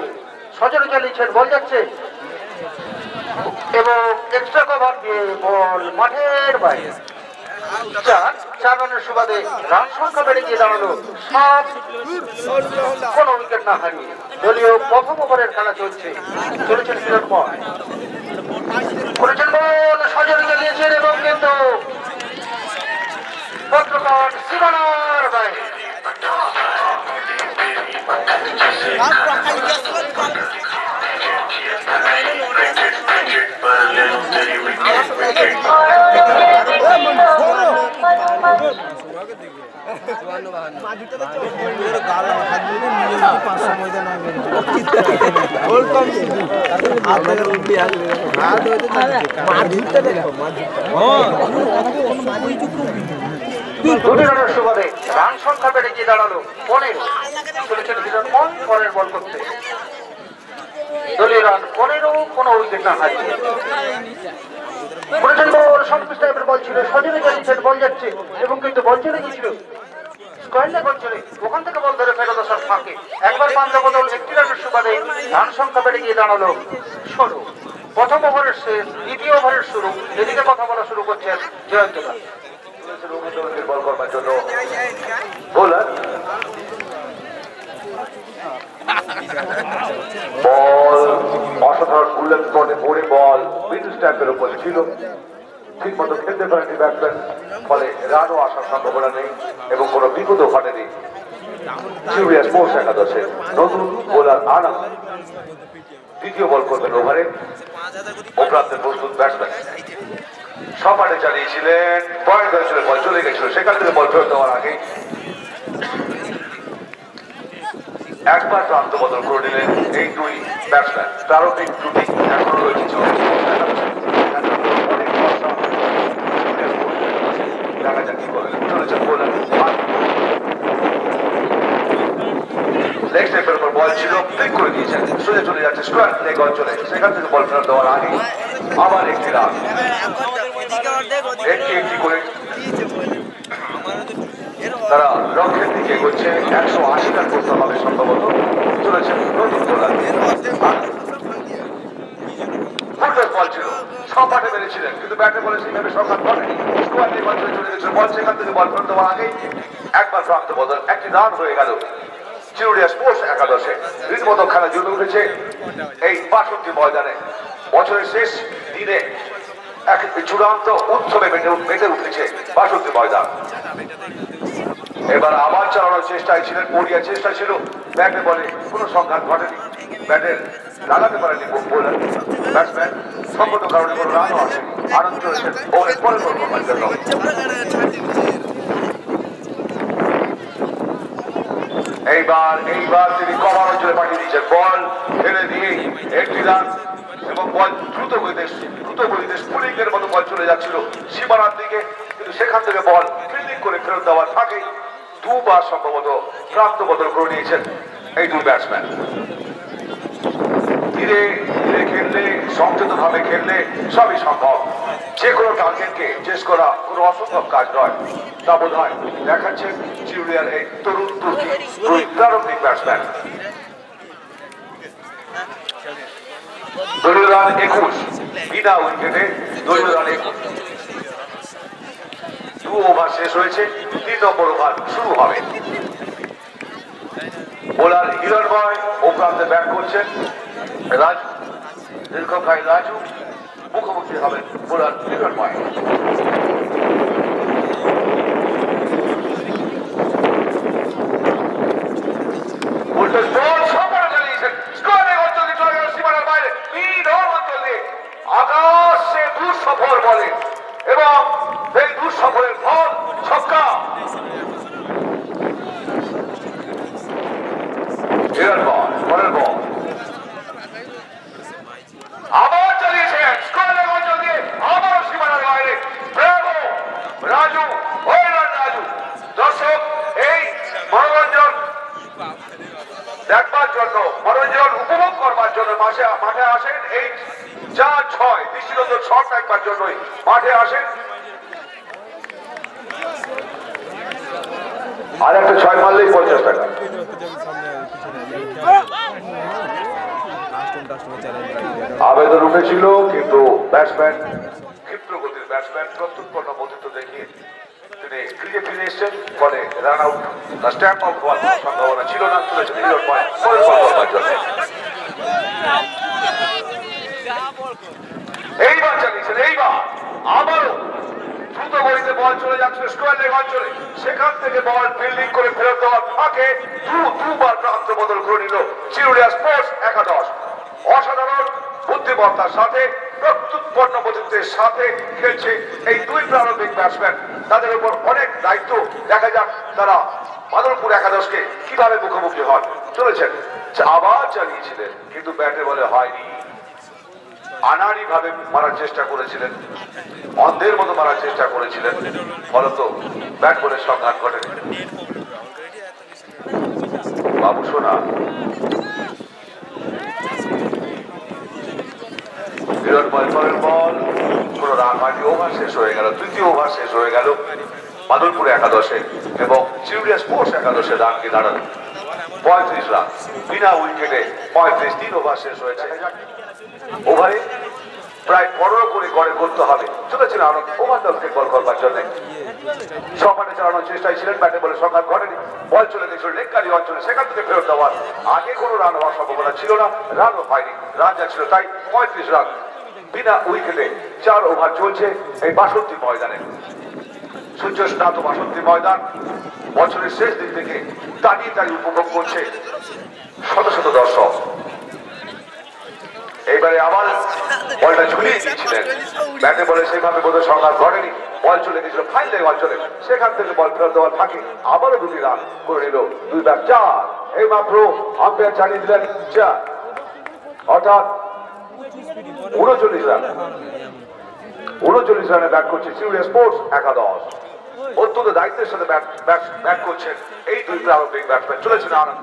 সজনে চালিয়েছেন বল যাচ্ছে এবং এক্সট্রা কভার দিয়ে বল মাঠের বাইরে 4 রানের সুবাদে রান সংখ্যা বেড়ে গিয়ে দাঁড়ালো 7 কোনো উইকেট না হারিয়ে দলীয় প্রথম ওভারের খেলা চলছে চলেছেন হিরণময় করেছেন বল সজনে চালিয়েছেন এবং কিন্তু পত্রকার সীমানার বাইরে দুটি রানের সুবাদে রান সংখ্যা বেড়ে গিয়ে দাঁড়ালো 15 চলেছেন হিরণময় পরের বল করতে দলীয় রান 15 কোনো উইকেট না হারিয়ে করেছেন বল সংশ্লিষ্ট টাইপের বল ছিল সজনে চালিয়েছেন বল যাচ্ছে এবং কিন্তু বল চলে গিয়েছিল স্কোয়ার লেগ চলে ওখান থেকে বল ধরে ফেরত আসার ফাঁকে একবার পাঞ্জাবদল 1 রানের সুবাদে রান সংখ্যা বেড়ে গিয়ে দাঁড়ালো 16 প্রথম ওভারের শেষ দ্বিতীয় ওভারের শুরু এদিকে কথা বলা শুরু করছেন জয়ন্তদা বল করবার জন্য বোলার বল অসাধারণ বুলেট স্পটে পড়ে বল মিডল স্ট্যাম্পের উপরে ছিল ঠিক মতো খেলতে পারেনি ব্যাটসম্যান ফলে রানও আসার সম্ভাবনা নেই এবং কোনো বিপদও ঘটেনি চিউরিয়া স্পোর্টস একাদশে নতুন বোলার আনা দ্বিতীয় বল করবেন ওভারে ও প্রান্তের প্রস্তুত ব্যাটসম্যান সমানে চালিয়েছিলেন পয়েন্ট হয়েছিল বল চলে গেছিল সেখান থেকে বল ফেরত দেওয়ার আগে একবার প্রান্ত বদল করে নিলেন এই দুই ব্যাটসম্যান প্রারম্ভিক ত্রুটি এখনো রয়েছে দেখা যাক কি করেন চলেছেন বোলার লেগ স্টেপের উপর বল ছিল ব্রেক করে দিয়েছেন সোজা চলে যাচ্ছে স্কোয়ার লেগ অঞ্চলে সেখান থেকে বল ফেরত দেওয়ার আগে আবার একটি রান একটি করে তারা লক্ষ্যের দিকে এগোচ্ছে 180 রান করতে হবে সম্ভবত চলেছেন নতুন বোলার বল ছিল সব ব্যাটে মেরেছিলেন কিন্তু ব্যাটে বলে সেইভাবে সংঘাত ঘটেনি স্কোয়ার লেগ অঞ্চলে চলে গেছিল বল সেখান থেকে বল ফেরত দেওয়ার আগে একবার প্রান্ত বদল একটি রান হয়ে গেল চিউরিয়া স্পোর্টস একাদশে রীতিমতো খেলা জুড়ে উঠেছে এই 62 ময়দানে বছরের শেষ দিনে এক চূড়ান্ত উৎসবে মেতে উঠেছে 62 ময়দান এবার আবার চালানোর চেষ্টায় ছিলেন পড়িয়া চেষ্টা ছিল ব্যাটে বলে কোনো সংঘাত ঘটেনি ব্যাটে লাগাতে পারেনি বোলার ব্যাটসম্যান সঙ্গত কারণে কোনো রানও আসেনি আনন্দ চলেছেন ওভারের পরে বল করবার জন্য এইবার তিনি কভার অঞ্চলে পাঠিয়ে দিয়েছেন বল ফেলে দিয়ে একটি রান এবং বল দ্রুত গতিতে স্পুলিং এর মতো বল চলে যাচ্ছিল সীমানার দিকে কিন্তু সেখান থেকে বল ফিল্ডিং করে ফেরত দেওয়ার ফাঁকে দুবার সম্ভবত প্রান্ত বদল করে নিয়েছেন এই দুই ব্যাটসম্যান ধীরে ধীরে খেললে সংযত ভাবে খেললে সবই সম্ভব যে কোনো টার্গেটকে চেস করা কোনো অসম্ভব কাজ নয় তা বোধ হয় দেখাচ্ছেন চিউরিয়ার এই তরুণ তুর্কি দুই প্রারম্ভিক ব্যাটসম্যান দলীয় রান 21 বিনা উইকেটে দলীয় রান 21 2 ওভার শেষ হয়েছে 3 নম্বর ওভার শুরু হবে বোলার হিরণময় ও প্রান্তে ব্যাট করছেন রাজু দীর্ঘকায় রাজু মুখোমুখি হবেন বোলার হিরণময় আকাশে দুঃসফল বলে এবং এই দুঃসফলের ফল ছক্কা হিরণময় পরের বল আবার চালিয়েছেন স্কোয়ার অঞ্চল দিয়ে আবারও সীমানার বাইরে ব্রাভো রাজু রাজু। দর্শক এই মনোরঞ্জন দেখবার জন্য মনোরঞ্জন উপভোগ করবার জন্য মাঠে আসেন এই যা 6 দৃষ্টিনন্দন শট দেখবার জন্যই মাঠে আসেন। আর একটা 6 মারলেই 50 টাকা। আবেদন উঠেছিল কিন্তু ব্যাটসম্যান ক্ষিপ্র গতির ব্যাটসম্যান প্রত্যুৎপন্ন গতিত্ব দেখিয়ে তিনি ক্রিজে ফিরে এসছেন। ফলে রান আউট বা স্ট্যাম্প আউট হওয়ার কোনো সম্ভাবনা ছিল না। চলেছেন হিরোর পয়েন্ট পরের বল করবার জন্য। এইবার চালিয়েছেন এইবার আবারও দ্রুত গতিতে বল চলে যাচ্ছিল স্কোয়ার লেগ অঞ্চলে। সেখান থেকে বল ফিল্ডিং করে ফেরত দেওয়ার ফাঁকে দুবার প্রান্ত বদল করে নিল চিরুলিয়া স্পোর্টস একাদশ। অসাধারণ বুদ্ধিমত্তার সাথে প্রত্যুৎপন্ন গতিত্বের সাথে খেলছে এই দুই প্রারম্ভিক ব্যাটসম্যান। তাদের উপর অনেক দায়িত্ব। দেখা যাক তারা বাদলপুর একাদশকে কিভাবে মুখোমুখি হন। চলেছেন আবার চালিয়েছিলেন কিন্তু ব্যাটে বলে হয়নি। আনাড়ি ভাবে মারার চেষ্টা করেছিলেন, অন্ধের মতো মারার চেষ্টা করেছিলেন, ফলত ব্যাট বলের সংঘাত ঘটে। বাবু সোনা বিরাট পরের বল কোন রান হয়নি। ওভার শেষ হয়ে গেল, তৃতীয় ওভার শেষ হয়ে গেল বাদলপুর একাদশে এবং চিরুলিয়া স্পোর্টস একাদশের রান কি দাঁড়ালো 35 রান বিনা উইকেটে 35। 3 ওভার শেষ হয়েছে। ওভারে প্রায় 15 করে গড়ে করতে হবে। চলেছেন আরো ওভার দলকে বল করবার জন্য সপাটে চালানোর চেষ্টায় ছিলেন। ব্যাটে বলে সংঘাত ঘটেনি। বল চলে গেছিল লেককালি অঞ্চলে। সেখান থেকে ফেরত দেওয়ার আগে কোনো রান হওয়ার সম্ভাবনা ছিল না। রানও হয়নি। রান যাচ্ছিল তাই 35 রান বিনা উইকেটে। 4 ওভার চলছে এই বাসন্তী ময়দানে। সূর্য স্নাত বাসন্তী ময়দান বছরের শেষ দিন থেকে দাঁড়িয়ে দাঁড়িয়ে উপভোগ করছে শত শত দর্শক। এইবারে আবার বলটা ঝুলিয়ে দিয়েছিলেন। ব্যাটে বলে সেভাবে বোধহয় সংঘাত ঘটেনি। বল চলে গেছিল ফাইন লেগ অঞ্চলে। সেখান থেকে বল ফেরত দেওয়ার ফাঁকে আবারও 2টি রান করে নিল দুই ব্যাট 4। এই মাত্র আম্পায়ার জানিয়ে দিলেন 4 অর্থাৎ 39 রান। 39 রানে ব্যাট করছে চিরুলিয়া স্পোর্টস একাদশ। অত্যন্ত দায়িত্বের সাথে ব্যাট করছেন এই দুই প্রারম্ভিক ব্যাটসম্যান। চলেছেন আনন্দ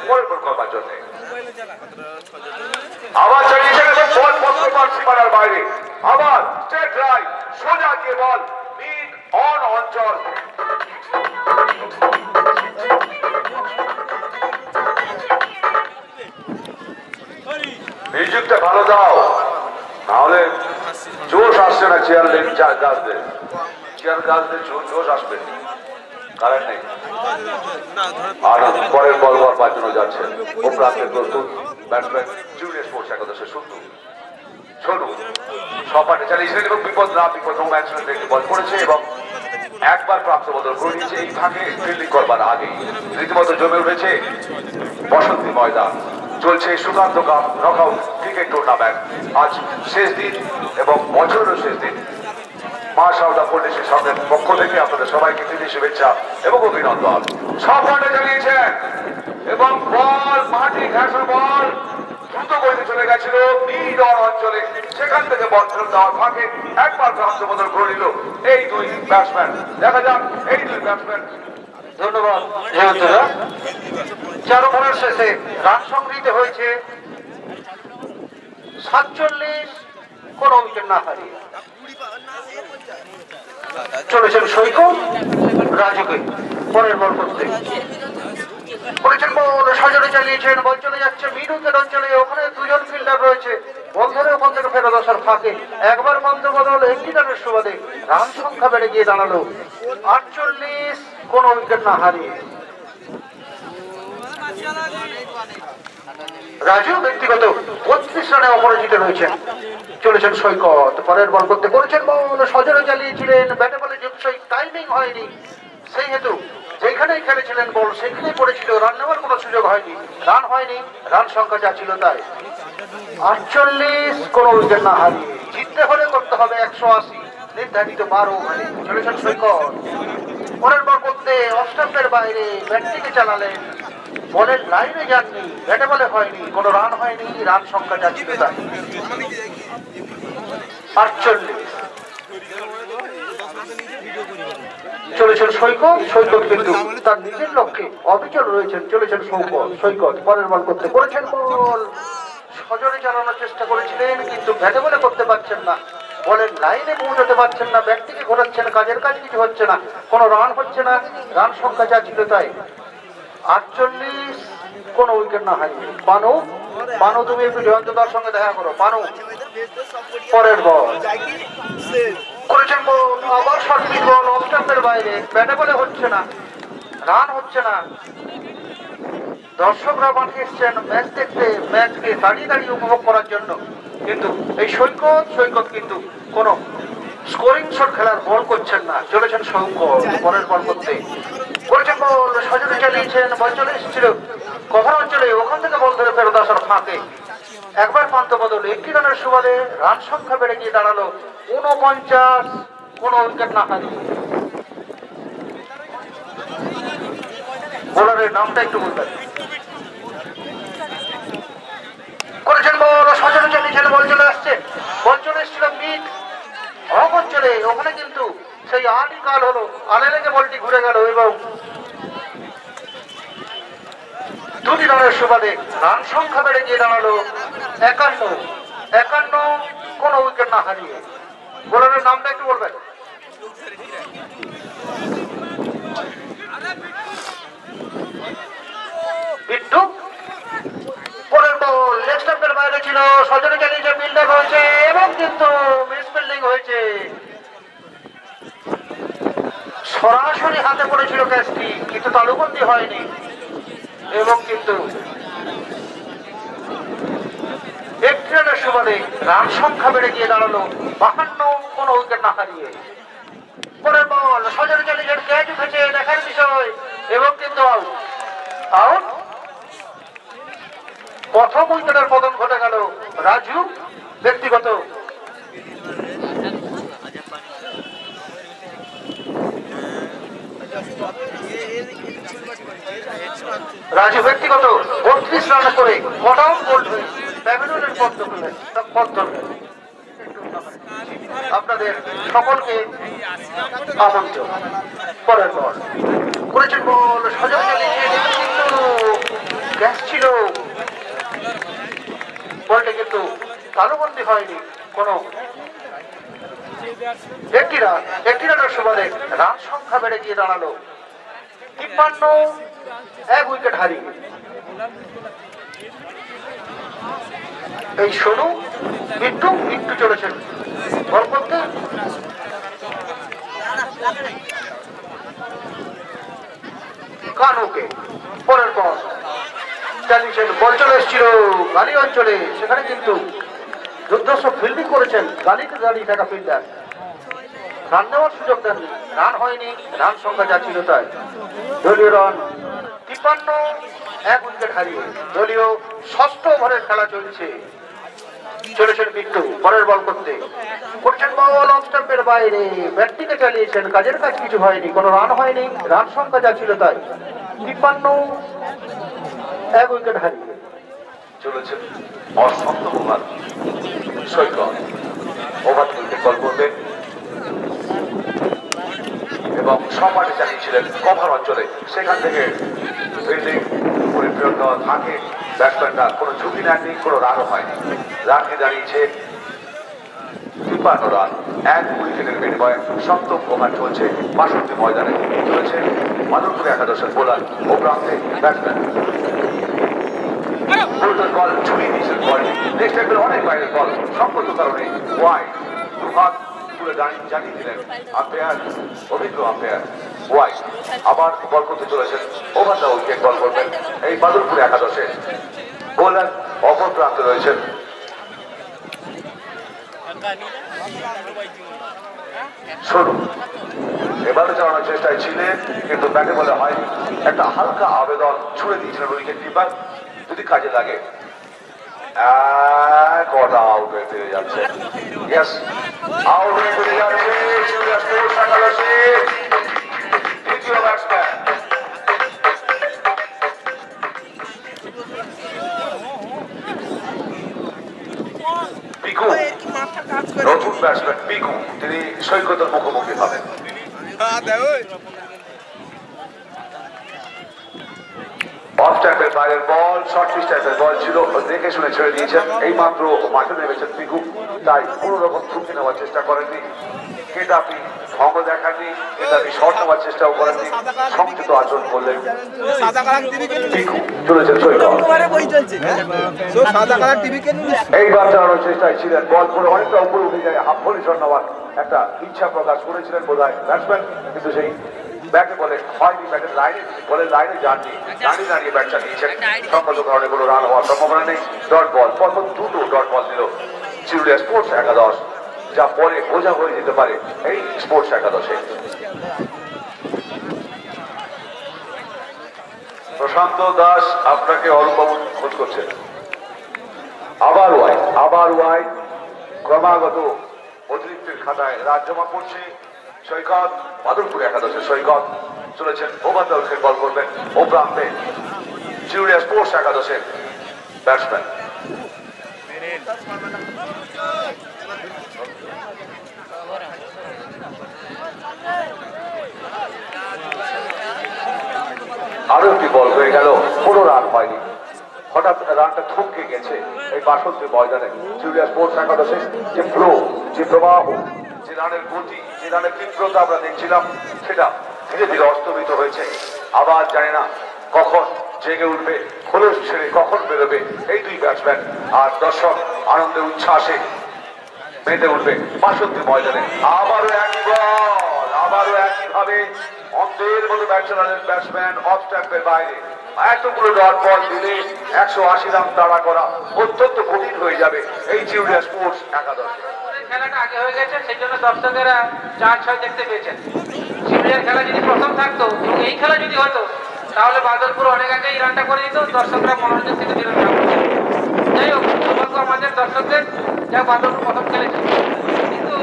পরের বল করবার জন্য। আবার চালিয়েছেন এবং বল পত্রপাল সীমানার বাইরে। আবার স্ট্রেট রাইট সোজা গিয়ে বল মিড অন অঞ্চল। মিউজিকটা ভালো দাও, নাহলে জোশ আসছে না। চেয়ার গাছদের জোশ আসবে, কারেন্ট নেই। আর পরের বল করবার জন্য যাচ্ছেন ও প্রান্তের প্রস্তুত ব্যাটসম্যান চিরুলিয়া স্পোর্টস একাদশের সোনু সপাটে চালিয়েছিলেন এবং বিপদ রোম্যান্সের একটি বল করেছে এবং একবার প্রাপ্ত বদল করে নিয়েছে। এই ফাঁকে ফিল্ডিং করবার আগে রীতিমতো জমে উঠেছে বসন্তী ময়দান। চলছে Sukanta cup knockout cricket tournament. আজ শেষ দিন এবং বছরেরও শেষ দিন। মা সাউদা ফাউন্ডেশন সঙ্গে পক্ষ থেকে আপনাদের সবাইকে প্রীতি শুভেচ্ছা এবং অভিনন্দন। সপাটে চালিয়েছেন এবং বল মাটি ঘাসের বল দ্রুত গতিতে চলে গেছিল মিড অন অঞ্চলে। সেখান থেকে বল ফেরত দেওয়ার ফাঁকে একবার প্রান্ত বদল করে নিল এই দুই ব্যাটসম্যান। দেখা যাক এই দুই ব্যাটসম্যান। ধন্যবাদ। 4 ওভারের শেষে রান সংগৃহীত হয়েছে 47, কোন উইকেট না হারিয়ে। চলেছেন সৈকত রাজুকে পরের বল করতে। করেছেন বল সজোরে চালিয়েছেন। বল চলে যাচ্ছে মিড উইকেট অঞ্চলে। ওখানে 2জন ফিল্ডার রয়েছে। বল ধরে ওখান থেকে ফেরত আসার ফাঁকে একবার মন্দ বদল 1টি রানের সুবাদে রান সংখ্যা বেড়ে গিয়ে দাঁড়ালো 48, কোন উইকেট না হারিয়ে। রাজু ব্যক্তিগত 32 রানে অপরাজিত রয়েছেন। চলেছেন সৈকত পরের বল করতে। করেছেন বল সজোরে চালিয়েছিলেন। ব্যাটে বলে যুগসই টাইমিং হয়নি। সেই হেতু যেখানেই খেলেছিলেন বল সেখানেই পড়েছিল। রান নেওয়ার কোনো সুযোগ হয়নি। রান হয়নি। রান সংখ্যা যা ছিল তাই 48, কোন উইকেট না হারিয়ে। জিততে হলে করতে হবে 180 নির্ধারিত 12 ওভারে। চলেছেন সৈকত পরের বল করতে। অফ স্টাম্পের বাইরে ব্যাটটিকে চালালেন বলের লাইনে যাননি, ব্যাটে বলে হয়নি, কোনো রান হয়নি, রান সংখ্যা যাচ্ছিল তাই 48। চলেছেন সৈকত কিন্তু তার নিজের লক্ষ্যে অবিচল রয়েছেন। চলেছেন সৈকত পরের বল করতে করেছেন বল সজনে চালানোর চেষ্টা করেছিলেন, কিন্তু ব্যাটে বলে করতে পারছেন না, বলের লাইনে পৌঁছাতে পারছেন না, ব্যক্তিকে ঘোরাচ্ছেন, কাজের কাজ কিছু হচ্ছে না, কোনো রান হচ্ছে না, রান সংখ্যা যা ছিল তাই 48, কোনো উইকেট না হারিয়ে। পানু তুমি একটু জয়ন্তদার সঙ্গে দেখা করো। পানু পরের বল করেছেন বল, আবার শর্ট পিচ বল অফ স্টাম্পের বাইরে, ব্যাটে বলে হচ্ছে না, রান হচ্ছে না। দর্শকরা মাঠে এসছেন ম্যাচ দেখতে, ম্যাচকে দাঁড়িয়ে দাঁড়িয়ে উপভোগ করার জন্য, কিন্তু এই সৈকত কিন্তু কোনো স্কোরিং শট খেলার বল করছেন না। চলেছেন সৈকত পরের বল করতে করেছেন বল সজনে চালিয়েছেন, বল চলে এসেছিল কভার অঞ্চলে, ওখান থেকে বল ধরে ফেরত আসার ফাঁকে একবার পান্ত বদল একটি রানের সুবাদে রান সংখ্যা বেড়ে গিয়ে দাঁড়ালো 49, কোনো উইকেট না হারিয়ে। বোলারের নামটা একটু বলবেন। করেছেন বল সজনে চালিয়েছেন, বল চলে আসছে, বল চলে এসেছিল মিড অফ অঞ্চলে, ওখানে কিন্তু সেই আলি কাল হলো, আলে লেগে বলটি ঘুরে গেল এবং 2 রানের সুবাদে রান সংখ্যা বেড়ে গিয়ে দাঁড়ালো 51, কোনো উইকেট না হারিয়ে। বোলারের নামটা একটু বলবেন। বিট্টু পরের বল লেগ স্টাম্পের বাইরে ছিল, সজনে চালিয়েছে, বিল্ডার হয়েছে এবং কিন্তু মিস ফিল্ডিং হয়েছে, সরাসরি হাতে পড়েছিল ক্যাচটি, কিন্তু তালুবন্দি হয়নি এবং কিন্তু 1 রানের সুবাদে রান সংখ্যা বেড়ে গিয়ে দাঁড়ালো 52, কোনো উইকেট না হারিয়ে। পরের বল সজনে চালিয়েছেন, ক্যাচ উঠেছে দেখার বিষয় এবং কিন্তু আউট। প্রথম উইকেটের পতন ঘটে গেল রাজু ব্যক্তিগত। রাজু ব্যক্তিগত 32 রান করে কট আউট বোল্ড হয়ে প্যাভিলিয়নের পথ ধরলেন। আপনাদের সকলকে আমন্ত্রণ। পরের বল করেছেন বল সজনে চালিয়েছেন, কিন্তু ক্যাচ ছিল, বলটি কিন্তু তালুবন্দি হয়নি, কোনো একটি রানের সুবাদে রান সংখ্যা বেড়ে গিয়ে দাঁড়ালো 53, 1 উইকেট হারিয়ে। এই সোনু বিট্টু চলেছেন বল করতে কানুকে। পরের বল চালিয়েছেন, বল চলে এসেছিল গালি অঞ্চলে, সেখানে কিন্তু যুদ্ধস্ব ফিল্ডিং করেছেন গালিতে দাঁড়িয়ে থাকা ফিল্ডার, রান নেওয়ার সুযোগ দেননি, রান হয়নি, রান সংখ্যা যা ছিল তাই। দলীয় রান 53, 1 উইকেট হারিয়ে। দলীয় 6ষ্ঠ ওভারের খেলা চলছে। চলেছেন বিট্টু পরের বল করতে করছেন বল অফ স্টাম্পের বাইরে, ব্যাটটিকে চালিয়েছেন, কাজের কাজ কিছু হয়নি, কোনো রান হয়নি, রান সংখ্যা যা ছিল তাই 53, 1 উইকেট হারিয়ে। চলেছেন অসপ্তম ওভার সৈকত, ওভার তুলতে বল করবেন এবং সমানে চালিয়েছিলেন কভার অঞ্চলে, সেখান থেকে ফিল্ডিং পরিপ্রেরণ দেওয়া থাকে, ব্যাটসম্যানরা কোনো ঝুঁকি নেননি, কোনো রানও হয়নি, রানকে দাঁড়িয়েছে 53 রান 1 উইকেটের বিনিময়ে। সপ্তম ওভার চলছে 62 ময়দানে। চলেছে মাধবপুর একাদশের বোলার ও প্রান্তে ব্যাটসম্যান। বল ছুঁয়ে দিয়েছেন, বল নেক্সট টাইমের অনেক বাইরের বল, সম্পর্ক কারণে ওয়াইড, 2 হাত তুলে জানিয়ে দিলেন আম্পায়ার, অভিজ্ঞ আম্পায়ার ওয়াইড। আবার বল করতে চলেছেন, ওভার দা উইকেট বল করবেন এই মাধবপুর একাদশে। বোলার অপর প্রান্তে রয়েছেন শুরু, এবারে চালানোর চেষ্টায় ছিলেন কিন্তু ব্যাটে বলে হয়নি। একটা হালকা আবেদন ছুড়ে দিয়েছিলেন উইকেট কিপার, যদি কাজে লাগে। কটা আউট হয়ে ফিরে যাচ্ছে, ইয়েস আউট হয়ে ফিরে যাচ্ছে দ্বিতীয় ব্যাটসম্যান পিকু, নতুন ব্যাটসম্যান পিকু, তিনি সৈকতের মুখোমুখি হবেন। অফ স্ট্যাম্পের বাইরের বল, শর্ট পিচ টাইপের বল ছিল, দেখে শুনে ছেড়ে দিয়েছেন। এই মাত্র মাঠে নেমেছেন পিকু, তাই কোন রকম ঝুঁকি নেওয়ার চেষ্টা করেননি। কিন্তু আপনি ভঙ্গ দেখাননি, কিন্তু আপনি শর্ট নেওয়ার চেষ্টাও করেননি, সংযত আচরণ করলেন। পিকু চলেছেন সৈকত। এইবার চালানোর চেষ্টায় ছিলেন, বল করে অনেকটা উপরে উঠে যায়, হাফ ভলি শট নেওয়ার একটা ইচ্ছা প্রকাশ করেছিলেন বোধহয় ব্যাটসম্যান, কিন্তু সেই ব্যাটে বলে হয়নি, ব্যাটের লাইনে বলের লাইনে যাননি, দাঁড়িয়ে ব্যাট চালিয়েছেন। সংগত কারণে কোনো রান হওয়ার সম্ভাবনা নেই। ডট বল, পরপর দুটো ডট বল দিল চিরুলিয়া স্পোর্টস একাদশ, যা পরে বোঝা হয়ে যেতে পারে এই স্পোর্টস একাদশে। প্রশান্ত দাস আপনাকে অরূপবাবু খোঁজ করছেন। আবার ওয়াই ক্রমাগত অতিরিক্তের খাতায় রাত জমা পড়ছে। সৈকত, বাদলপুর একাদশের সৈকত চলেছেন ওভার খেল বল করবেন ও প্রান্তে চিরুলিয়া স্পোর্টস একাদশের ব্যাটসম্যান। আরো একটি বল হয়ে গেল, কোনো রান হয়নি, হঠাৎ রানটা থমকে গেছে এই বাসন্তী ময়দানে। চিরুলিয়া স্পোর্টস একাদশে যে ফ্লো, যে প্রবাহ, যে রানের গতি, যে রানের তীব্রতা আমরা দেখছিলাম, সেটা ধীরে ধীরে অস্তমিত হয়েছে। আবার জানি না কখন জেগে উঠবে, খোলস ছেড়ে কখন বেরোবে এই দুই ব্যাটসম্যান, আর দর্শক আনন্দের উচ্ছ্বাসে মেতে উঠবে বাসন্তী ময়দানে। আবারও একই বল, আবারও একইভাবে অন্ধের মতো ব্যাটসম্যান অফ স্ট্যাম্পের বাইরে এতগুলো ডট বল দিলে 180 রান তাড়া করা অত্যন্ত কঠিন হয়ে যাবে এই চিরুলিয়া স্পোর্টস একাদশে। খেলাটা আগে হয়ে গেছে, সেই জন্য দর্শকেরা 4-6 দেখতে পেয়েছেন। চিরুলিয়ার খেলা যদি প্রথম থাকতো এবং এই খেলা যদি হতো, তাহলে বাদলপুর অনেক আগেই রানটা করে দিত, দর্শকরা মনোরঞ্জন থেকে বিরত থাকতো। যাই হোক, সৌভাগ্য আমাদের দর্শকদের, যা বাদলপুর প্রথম খেলেছে। কিন্তু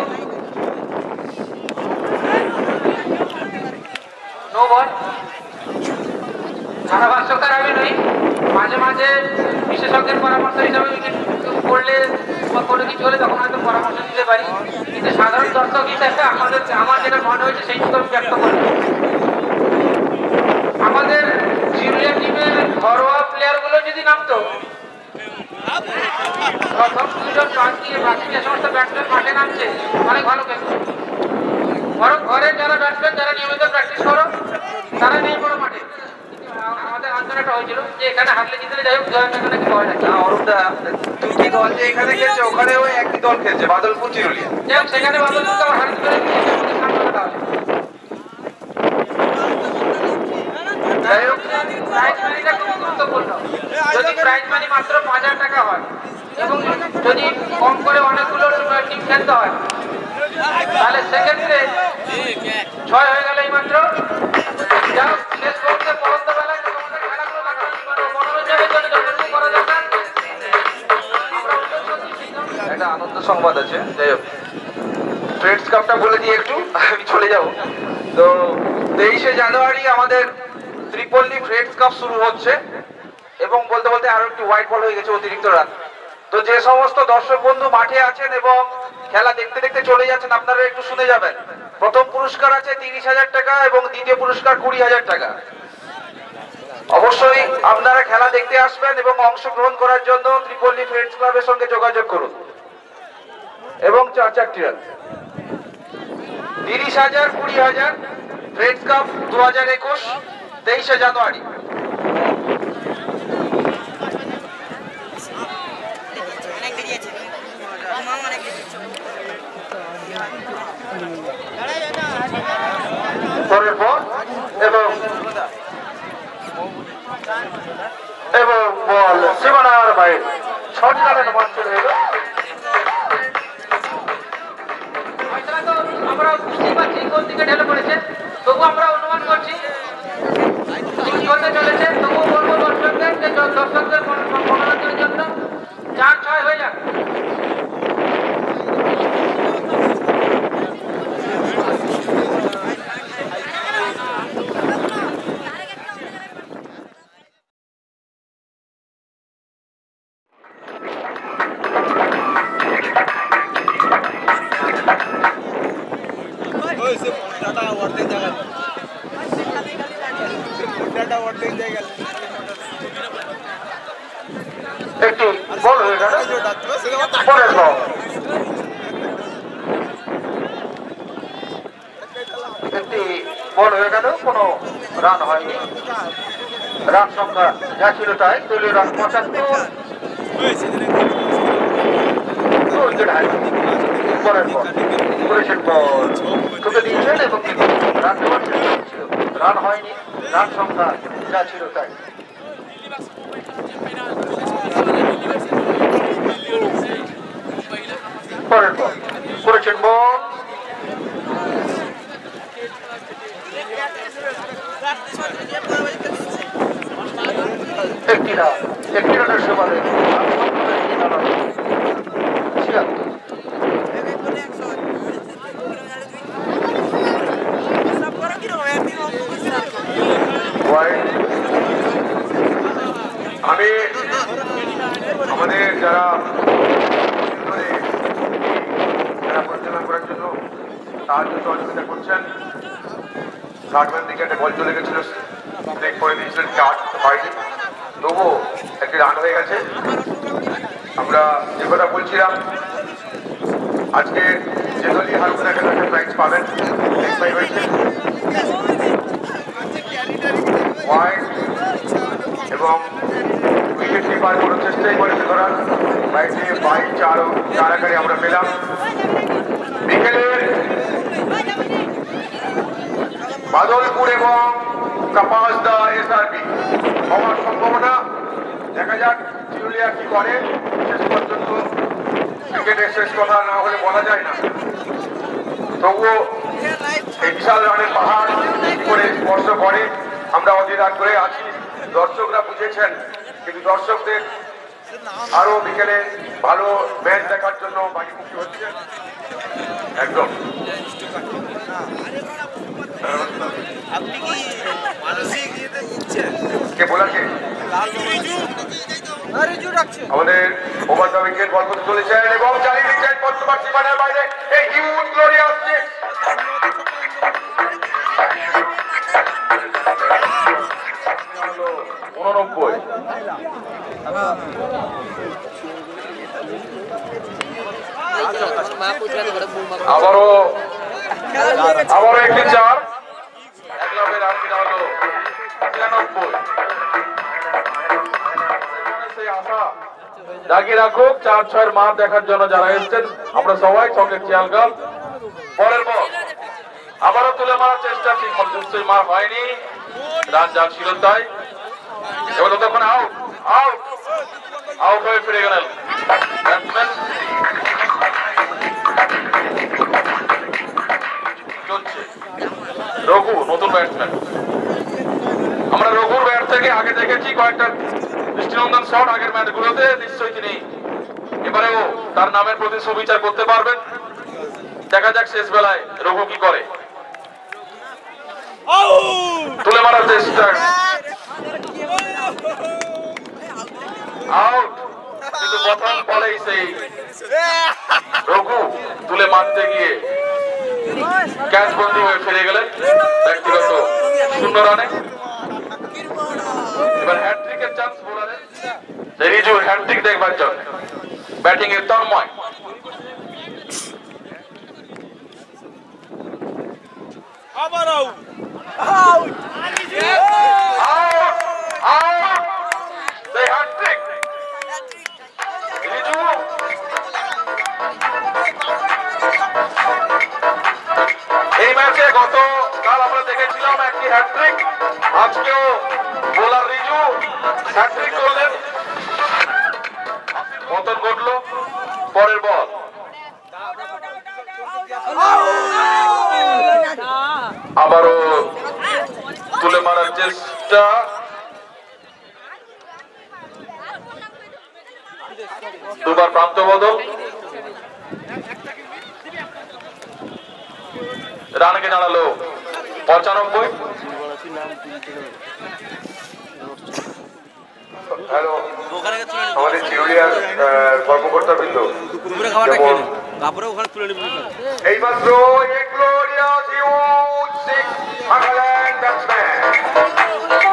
নো বল, ধারাভাষ্যকার আমি নই, মাঝে মাঝে বিশেষজ্ঞের পরামর্শ হিসাবে উইকেট পড়লে বা কোনো কিছু হলে তখন হয়তো পরামর্শ দিতে পারি, কিন্তু সাধারণ দর্শক হিসেবে আমার যেটা মনে হয়েছে সেইটুকু আমি ব্যক্ত করব। আমাদের চিরুলিয়া টিমের ঘরোয়া প্লেয়ারগুলো যদি নামতো, প্রথম দুজন বাদ দিয়ে বাকি যে সমস্ত ব্যাটসম্যান মাঠে নামছে অনেক ভালো খেলছে। বরং ঘরের যারা ব্যাটসম্যান, যারা নিয়মিত প্র্যাকটিস করো, তারা নেই বড় মাঠে। আমাদের আন্দোলনটা হয়েছিল যে এখানে হারলে জিতলে যাই হোক জয়ের টাকা নাকি পাওয়া যায়। অরূপদা, দুটি দল যে এখানে খেলছে ওখানেও একই দল খেলছে, বাদলপুর চিরুলিয়া। যাই হোক, সেখানে বাদলপুরকে আবার হারতে পেরে সামলাতে হবে। যাই হোক, প্রাইজ মানিটা খুব গুরুত্বপূর্ণ। যদি প্রাইজ মানি মাত্র 5000 টাকা হয় এবং যদি কম করে অনেকগুলো টিম খেলতে হয়, তাহলে সেক্ষেত্রে 6 হয়ে গেল এই মাত্র। যাই হোক, শেষ মুহূর্তে পরন্ত বেলায় আমাদের খেলাগুলো মনোরঞ্জনের জন্য যথেষ্ট করা দরকার। একটা আনন্দ সংবাদ আছে। যাই হোক, ফ্রেডস কাপটা বলে দিয়ে একটু আমি চলে যাব। তো 23শে জানুয়ারি আমাদের ত্রিপল্লী ফ্রেডস কাপ শুরু হচ্ছে এবং বলতে বলতে আরো একটি হোয়াইট বল হয়ে গেছে, অতিরিক্ত রান। তো যে সমস্ত দর্শক বন্ধু মাঠে আছেন এবং খেলা দেখতে দেখতে চলে যাচ্ছেন, আপনারা একটু শুনে যাবেন। প্রথম পুরস্কার আছে 30,000 টাকা এবং দ্বিতীয় পুরস্কার 20,000 টাকা। অবশ্যই আপনারা খেলা দেখতে আসবেন এবং অংশগ্রহণ করার জন্য ত্রিপল্লী ফ্রেন্ডস ক্লাবের সঙ্গে যোগাযোগ করুন। এবং 4-4টি রান, 30,000, 20,000, ফ্রেন্ডস কাপ 2021, 23শে জানুয়ারি। পরের পর এবং বল সীমানার বাইরে, 6টি রানের মাত্র হয়ে গেল। আমরা বুঝতে পারছি কোন দিকে ঢেলে পড়েছে, তবু আমরা অনুমান করছি কি হতে চলেছে। তবুও বলবো দর্শকদের যে দর্শকদের মনোরঞ্জনের জন্য 4-6 হয়ে যাক। একটি বল হয়ে গেল পরের বল একটি বল হয়ে গেল কোনো রান হয়নি রান সংখ্যা যা ছিল তাই দলীয় রান 75 পরের বল করেছেন বল ঠুকে দিয়েছেন এবং রান দেওয়ার চেষ্টা ছিল রান হয়নি রান সংখ্যা যা ছিল তাই পরের বল করেছেন বল একটি রানের সুবাদে আমি আমাদের যারা পরিচালনা করার জন্য সাহায্য সহযোগিতা করছেন গার্ডম্যান দিকে একটা বল চলে গেছিল ব্রেক করে দিয়েছিলেন কাট হয়নি তবুও একটি রান হয়ে গেছে আমরা যে কথা বলছিলাম আজকে যে দলই হারবে না কেন একটা প্রাইজ পাবেন হয়েছে ওয়াইড এবং উইকেট কিপার কোনো চেষ্টাই করেছে ধরার বাইরে বাইক চার আকারে আমরা পেলাম বিকেলের বাদলপুর এবং কাপাসদা এসআরবি হওয়ার সম্ভাবনা দেখা যাক চিরুলিয়া কি করে শেষ পর্যন্ত ক্রিকেটের শেষ কথা না হলে বলা যায় না তবুও এই বিশাল রানের পাহাড় করে স্পর্শ করে আমরা অধীর করে আছি দর্শকরা বুঝেছেন কিন্তু দর্শকদের আরো বিকেলে ভালো ম্যাচ দেখার জন্য বাড়িমুখী হচ্ছে একদম কে বলাকে আমাদের ওভার দ্য উইকেট বল করতে চলেছেন এবং চালিয়ে দিচ্ছেন পঞ্চমার সীমানার বাইরে এই হিউজ গ্লোরি আসছে আবারও একটি চার একলাভের রান কিনা হলো 93 সেই আশা জাগিয়ে রাখুক 4-6 মার দেখার জন্য যারা এসছেন আমরা সবাই সঙ্গে চিয়ালগাল পরের বল আবারও তুলে মারার চেষ্টা ঠিক মতো মার হয়নি রান যা ছিল তাই এবার তখন আউট আউট আউট হয়ে ফিরে গেলেন ব্যাটসম্যান চলছে রঘু নতুন ব্যাটসম্যান আমরা রঘুর ব্যাট থেকে আগে দেখেছি কয়েকটা দৃষ্টিনন্দন শট আগের ম্যাচগুলোতে নিশ্চয়ই তিনি এবারেও তার নামের প্রতি সুবিচার করতে পারবেন দেখা যাক শেষ বেলায় রঘু কি করে তুলে মারার চেষ্টা আউট কিন্তু প্রথম বলেই সেই রঘু তুলে মারতে গিয়ে ক্যাচ বন্দী হয়ে ফিরে গেলেন ব্যক্তিগত 0 রানে এবার হ্যাট্রিকের চান্স বোলারের রিজু হ্যাট্রিক দেখবার জন্য ব্যাটিং এর তন্ময় আবার আউট আউট আউট সেই হ্যাট্রিক রিজু এই ম্যাচে গতকাল আমরা দেখেছিলাম একটি হ্যাট্রিক আজকেও বোলার রিজু হ্যাট্রিক করলেন পতন ঘটল পরের বল আবারও তুলে মারার চেষ্টা দুবার প্রান্ত বদল রানকে দাঁড়ালো 95 হ্যালো আমাদের চিরুলিয়ার কর্মকর্তা বৃন্দ এইমাত্র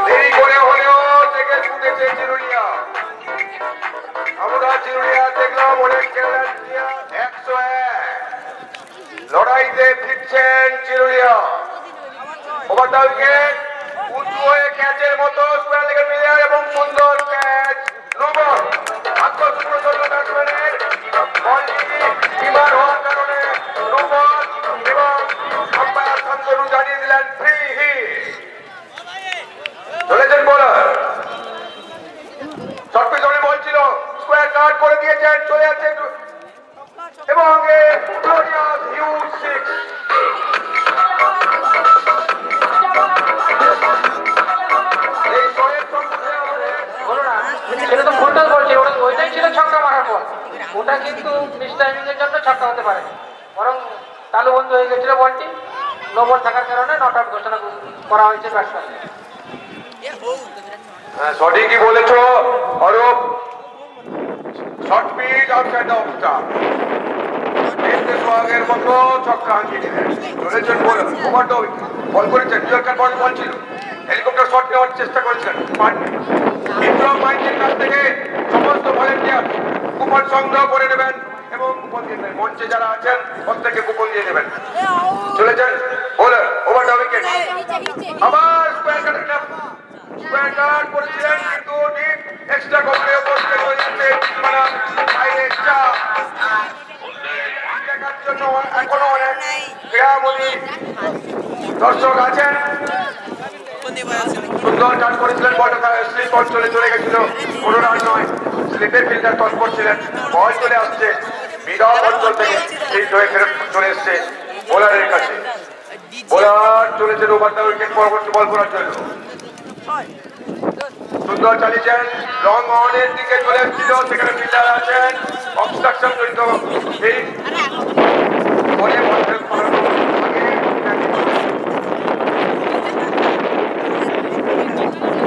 দেরি করে দ্য উইকেট উঁচু হয়ে ক্যাচের মতো স্কোয়ার লেগে প্লেয়ার এবং সুন্দর ক্যাচ নো বল আত্মপ্রসন্ন ব্যাটসম্যানের বলটি বিমার হওয়ার কারণে নো বল এবং আম্পায়ার শান্তনু জানিয়ে দিলেন ফ্রি হিট চলেছেন বোলার শর্ট পিছনে বল ছিল স্কোয়ার কাট করে দিয়েছেন চলে যাচ্ছে এবং গ্লোরিয়াস হিউজ সিক্স সেটা তো ফুলটস বলছে ওইটাই ছিল ছক্কা মারার পর ওটা কিন্তু মিস টাইমিং এর জন্য ছক্কা হতে পারে বরং তালু বন্ধ হয়ে গেছিল বলটি নো বল থাকার কারণে নট আউট ঘোষণা করা হয়েছে ব্যাটসম্যান সঠিকই বলেছো Arup short pitch outside the off stump সোহাগের মতো ছক্কা হাঁকিয়ে দিলেন চলেছেন bowler over the wicket ball করেছেন নিউইয়র্কের বল ছিল হেলিকপ্টার শট নেওয়ার চেষ্টা করেছিলেন বিপ্লব মাইকের কাছ থেকে সমস্ত ভলেন্টিয়ার কুপন সংগ্রহ করে নেবেন এবং মঞ্চে যারা আছেন প্রত্যেকে কুপন দিয়ে নেবেন চলেছেন বোলার ওভার দ্য উইকেট আবার স্কোয়ার কাট করেছিলেন কিন্তু এক্সট্রা কমপ্লে পোস্টে হয়ে যাচ্ছে বাইরে চাপ দেখার জন্য এখনো অনেক ক্রীড়ামোদী দর্শক আছেন সুন্দর কাট করেছিলেন বলটা স্লিপ অঞ্চলে চলে গেছিল কোনো রান নয় স্লিপে ফিল্ডার তৎপর ছিলেন বল চলে আসছে মিডল অঞ্চল থেকে স্লিপ হয়ে ফেরত চলে এসছে বোলারের কাছে বোলার চলেছেন ওভার দ্য উইকেট পরবর্তী বল করার জন্য সুন্দর চালিয়েছেন লং অনের দিকে চলে এসেছিল সেখানে ফিল্ডার আছেন অবস্ট্রাকশন জড়িত এই বলে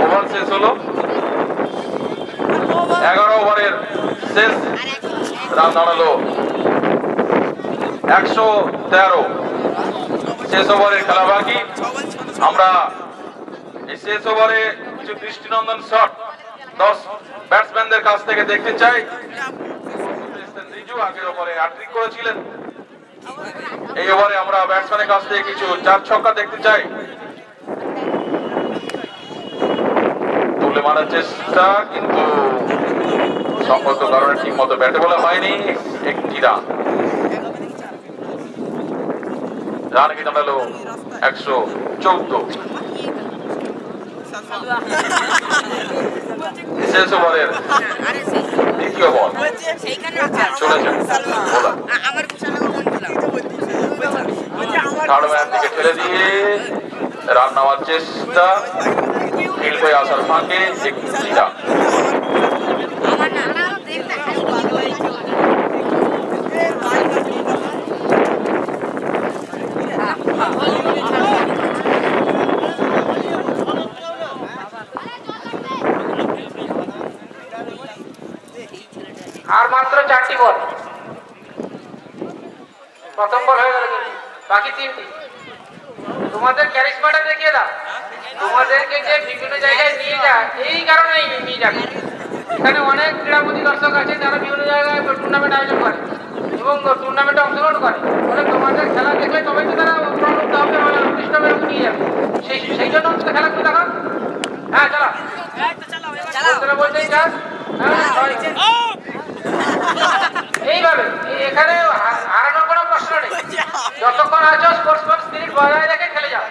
ওভার শেষ হলো 11 ওভারের শেষ রান দাঁড়ালো 113 শেষ ওভারের খেলা বাকি আমরা এই শেষ ওভারে কিছু দৃষ্টিনন্দন শট 10 ব্যাটসম্যানদের কাছ থেকে দেখতে চাই রিজু আগের ওভারে হ্যাট্রিক করেছিলেন এই ওভারে আমরা ব্যাটসম্যানের কাছ থেকে কিছু 4 ছক্কা দেখতে চাই তুলে মারার চেষ্টা কিন্তু সম্পর্ক কারণে ঠিক মতো ব্যাটে বলা হয়নি একটি রান কি দাঁড়ালো 114 শেষ ওভারের দ্বিতীয় বল চলেছেন থার্ড ম্যান থেকে ঠেলে দিয়ে রান নেওয়ার চেষ্টা ফিল্ড হয়ে আসার ফাঁকে একটি রান আর মাত্র 4টি বল প্রথম বল হয়ে গেল বাকি 3টি তোমাদের ক্যারিশমাটা দেখিয়ে দাও তোমাদেরকে যে বিভিন্ন জায়গায় নিয়ে যায় এই কারণেই নিয়ে যাবে এখানে অনেক ক্রীড়ামোদী দর্শক আছে যারা বিভিন্ন জায়গায় টুর্নামেন্ট আয়োজন করে এবং টুর্নামেন্টে অংশগ্রহণ করে ফলে তোমাদের খেলা দেখলে তবে তো তারা উৎকৃষ্টভাবে নিয়ে যাবে সেই জন্য খেলাগুলো দেখো হ্যাঁ চলো বলতেই চাস এইভাবে এখানে হারানোর কোনো প্রশ্ন নেই যতক্ষণ আছো স্পোর্টসম্যান স্পিরিট বজায় রেখে খেলে যাও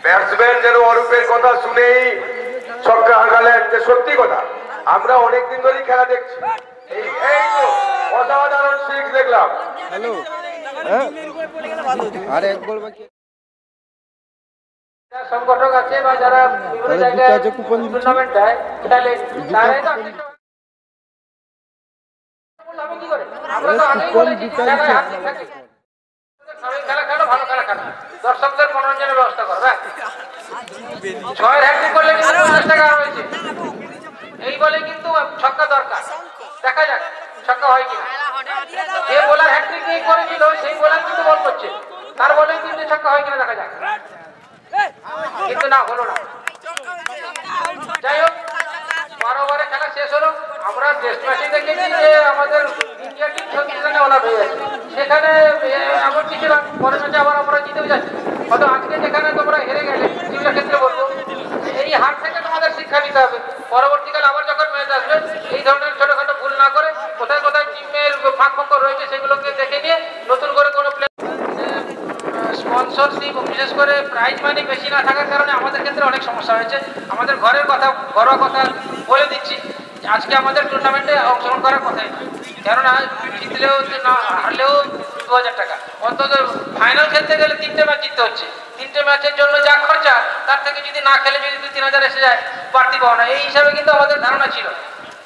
ব্যাটসম্যান যেন অরূপের কথা শুনেই ছক্কা হাঁকালেন যে সত্যি কথা আমরা অনেকদিন ধরেই খেলা দেখছি এই তো অসাধারণ সিক্স দেখলাম সংগঠক আছে বা যারা বিভিন্ন জায়গায় টুর্নামেন্ট দেয় খেলে তারাই তো কি করে আমরা তো আগেই বলেছি খেলা খেলো ভালো খেলা খেলো দর্শকদের মনোরঞ্জনের ব্যবস্থা করো ছয়ের হ্যাট্রিক করলে কিন্তু 50 টাকা হয়েছে এই বলে কিন্তু ছক্কা দরকার দেখা যাক ছক্কা হয় কিনা যে বোলার হ্যাট্রিক করেছিল সেই বোলার কিন্তু বল করছে তার বলে কিন্তু ছক্কা হয় কিনা দেখা যাক কিন্তু না হলো না যাই হোক 12 ওভারে খেলা শেষ হলো আমরা টেস্ট ম্যাচে দেখেছি যে আমাদের ইন্ডিয়া টিম 36 রানে অল আউট হয়ে যাচ্ছে। সেখানে এমন কিছু না, পরের ম্যাচে আবার আমরা জিতেও যাচ্ছি। হয়তো আজকে যেখানে তোমরা হেরে গেলে টিমের ক্ষেত্রে বলবো এই হার থেকে তোমাদের শিক্ষা নিতে হবে। পরবর্তীকালে আবার যখন ম্যাচ আসবে এই ধরনের ছোটখাটো ভুল না করে কোথায় কোথায় টিমের ফাঁক ফোকর রয়েছে সেগুলোকে দেখে নিয়ে নতুন করে কোনো স্পন্সরশিপ, বিশেষ করে প্রাইজ মানি বেশি না থাকার কারণে আমাদের ক্ষেত্রে অনেক সমস্যা হয়েছে। আমাদের ঘরোয়া কথা বলে দিচ্ছি, আজকে আমাদের টুর্নামেন্টে অংশগ্রহণ করার কথাই নয়, কেননা জিতলেও না হারলেও 2000 টাকা, অন্তত ফাইনাল খেলতে গেলে 3টে ম্যাচ জিততে হচ্ছে। 3টে ম্যাচের জন্য যা খরচা তার থেকে যদি না খেলে যদি 2-3000 এসে যায় বাড়তি পাওয়া না, এই হিসাবে কিন্তু আমাদের ধারণা ছিল।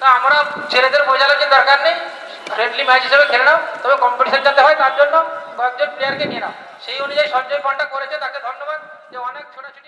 তা আমরা ছেলেদের বোঝানোর যে দরকার নেই, ফ্রেন্ডলি ম্যাচ হিসেবে খেলে নাও, তবে কম্পিটিশন যাতে হয় তার জন্য কয়েকজন প্লেয়ারকে নিয়ে নাও। সেই অনুযায়ী সঞ্জয় পান্ডা করেছে, তাকে ধন্যবাদ যে অনেক ছোটাছুটি